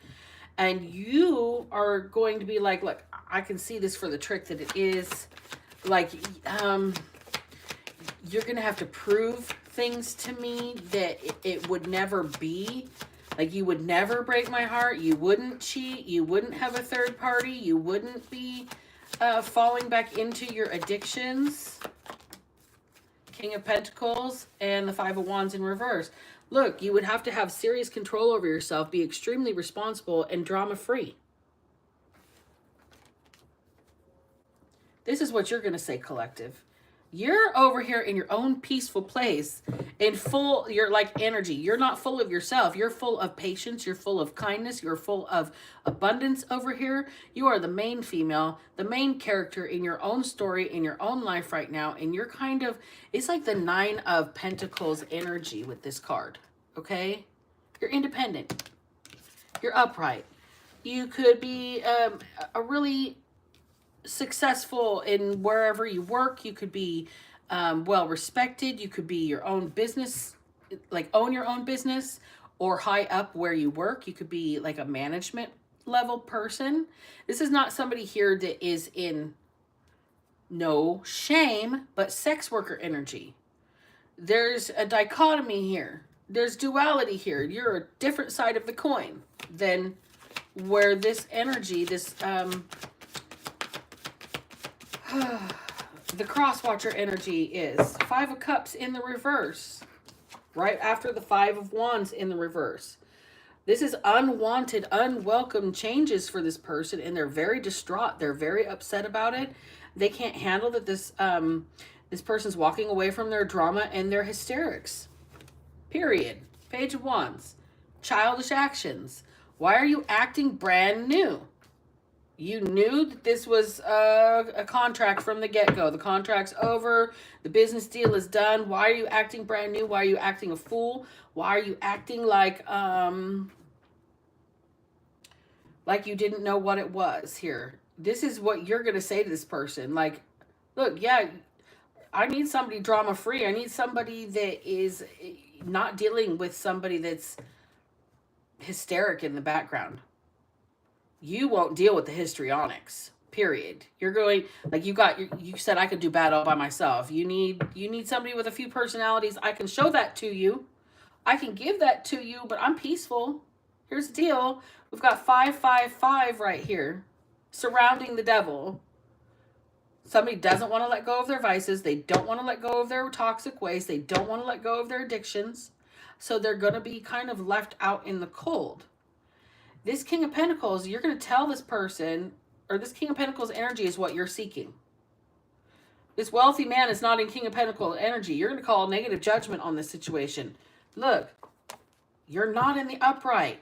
And you are going to be like, look, I can see this for the trick that it is. Like, you're going to have to prove things to me that it would never be. Like, you would never break my heart. You wouldn't cheat. You wouldn't have a third party. You wouldn't be falling back into your addictions. King of Pentacles and the Five of Wands in reverse. Look, you would have to have serious control over yourself, be extremely responsible, and drama-free. This is what you're going to say, collective. You're over here in your own peaceful place, in full, you're like energy. You're not full of yourself. You're full of patience. You're full of kindness. You're full of abundance over here. You are the main female, the main character in your own story, in your own life right now. And you're kind of, it's like the Nine of Pentacles energy with this card. Okay? You're independent. You're upright. You could be a really successful in wherever you work. You could be well respected. You could be your own business, like own your own business, or high up where you work. You could be like a management level person. This is not somebody here that is in no shame, but sex worker energy. There's a dichotomy here. There's duality here. You're a different side of the coin than where this energy, this the cross-watcher energy is. Five of Cups in the reverse. Right after the Five of Wands in the reverse. This is unwanted, unwelcome changes for this person, and they're very distraught. They're very upset about it. They can't handle that this person's walking away from their drama and their hysterics. Period. Page of Wands. Childish actions. Why are you acting brand new? You knew that this was a contract from the get-go. The contract's over. The business deal is done. Why are you acting brand new? Why are you acting a fool? Why are you acting like you didn't know what it was here? This is what you're going to say to this person. Like, look, yeah, I need somebody drama free. I need somebody that is not dealing with somebody that's hysteric in the background. You won't deal with the histrionics. Period. You're going like you said I could do bad all by myself. You need somebody with a few personalities. I can show that to you. I can give that to you, but I'm peaceful. Here's the deal. We've got 555 right here surrounding the devil. Somebody doesn't want to let go of their vices. They don't want to let go of their toxic ways. They don't want to let go of their addictions. So they're going to be kind of left out in the cold. This King of Pentacles, you're going to tell this person, or this King of Pentacles energy is what you're seeking. This wealthy man is not in King of Pentacles energy. You're going to call negative judgment on this situation. Look, you're not in the upright.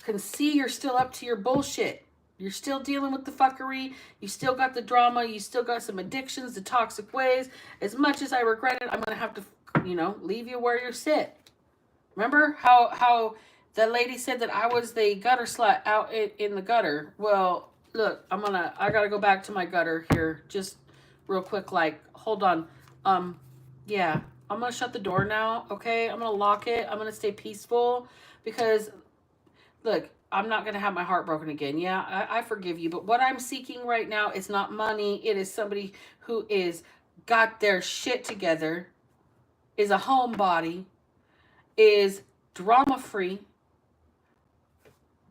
Can see you're still up to your bullshit. You're still dealing with the fuckery. You still got the drama. You still got some addictions, the toxic ways. As much as I regret it, I'm going to have to, leave you where you sit. Remember how the lady said that I was the gutter slut out in the gutter? Well, look, I got to go back to my gutter here just real quick. Like, hold on. Yeah, I'm going to shut the door now. Okay. I'm going to lock it. I'm going to stay peaceful because look, I'm not going to have my heart broken again. Yeah, I forgive you. But what I'm seeking right now is not money. It is somebody who is got their shit together, is a homebody, is drama-free,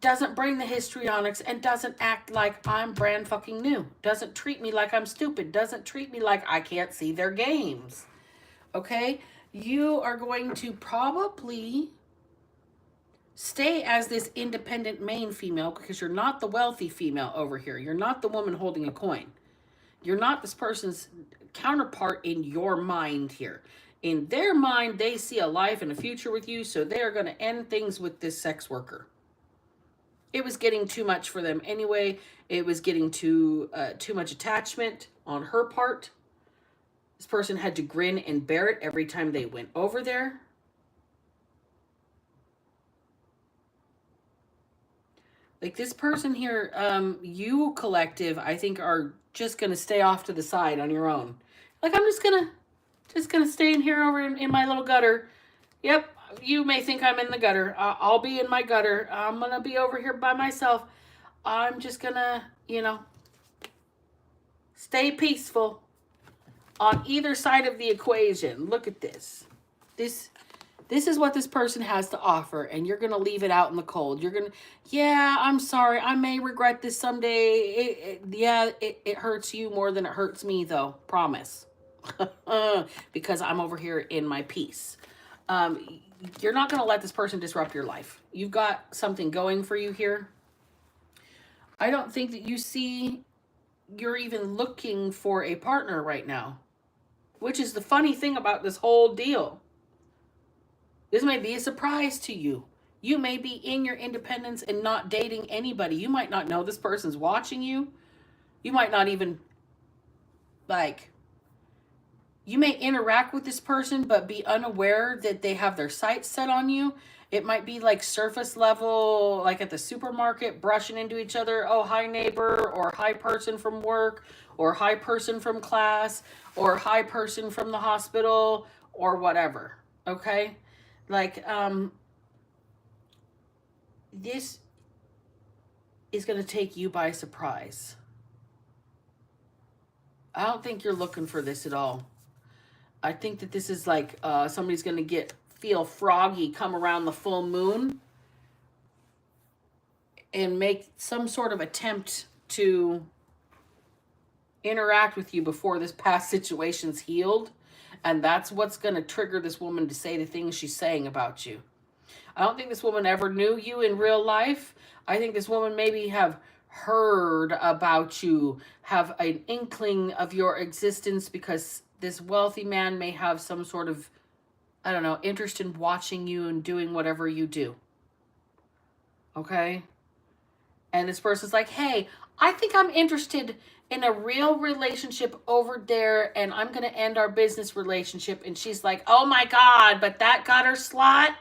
doesn't bring the histrionics, and doesn't act like I'm brand fucking new. Doesn't treat me like I'm stupid. Doesn't treat me like I can't see their games. Okay? You are going to probably stay as this independent main female because you're not the wealthy female over here. You're not the woman holding a coin. You're not this person's counterpart in your mind here. In their mind, they see a life and a future with you, so they are going to end things with this sex worker. It was getting too much for them anyway. It was getting too much attachment on her part. This person had to grin and bear it every time they went over there. Like this person here, you collective, I think are just going to stay off to the side on your own. Like, I'm just going to stay in here over in my little gutter. Yep. You may think I'm in the gutter. I'll be in my gutter. I'm going to be over here by myself. I'm just going to, stay peaceful on either side of the equation. Look at this. This is what this person has to offer, and you're going to leave it out in the cold. You're going to, yeah, I'm sorry. I may regret this someday. It hurts you more than it hurts me, though. Promise. Because I'm over here in my peace. You're not going to let this person disrupt your life. You've got something going for you here. I don't think that you see you're even looking for a partner right now, which is the funny thing about this whole deal. This may be a surprise to you. You may be in your independence and not dating anybody. You might not know this person's watching you. You might not even, you may interact with this person, but be unaware that they have their sights set on you. It might be like surface level, like at the supermarket, brushing into each other. Oh, hi neighbor, or hi person from work, or hi person from class, or hi person from the hospital, or whatever. Okay? This is going to take you by surprise. I don't think you're looking for this at all. I think that this is like somebody's going to feel froggy come around the full moon and make some sort of attempt to interact with you before this past situation's healed. And that's what's going to trigger this woman to say the things she's saying about you. I don't think this woman ever knew you in real life. I think this woman maybe have heard about you, have an inkling of your existence because this wealthy man may have some sort of, I don't know, interest in watching you and doing whatever you do. Okay? And this person's like, hey, I think I'm interested in a real relationship over there, and I'm going to end our business relationship. And she's like, oh my God, but that got her slut.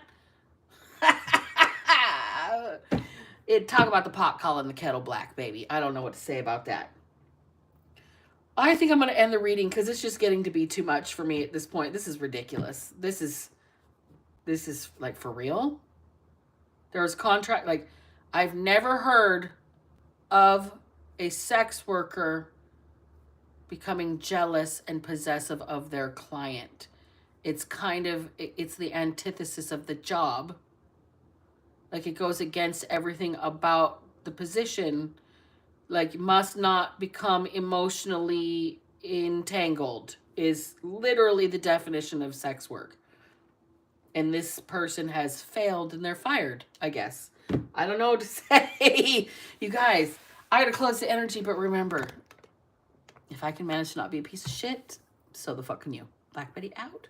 Talk about the pot calling the kettle black, baby. I don't know what to say about that. I think I'm going to end the reading because it's just getting to be too much for me at this point. This is ridiculous. This is like for real. There's contract, like I've never heard of a sex worker becoming jealous and possessive of their client. It's the antithesis of the job. Like it goes against everything about the position. Like must not become emotionally entangled is literally the definition of sex work. And this person has failed and they're fired, I guess. I don't know what to say. You guys, I gotta close the energy, but remember, if I can manage to not be a piece of shit, so the fuck can you. Black Betty out.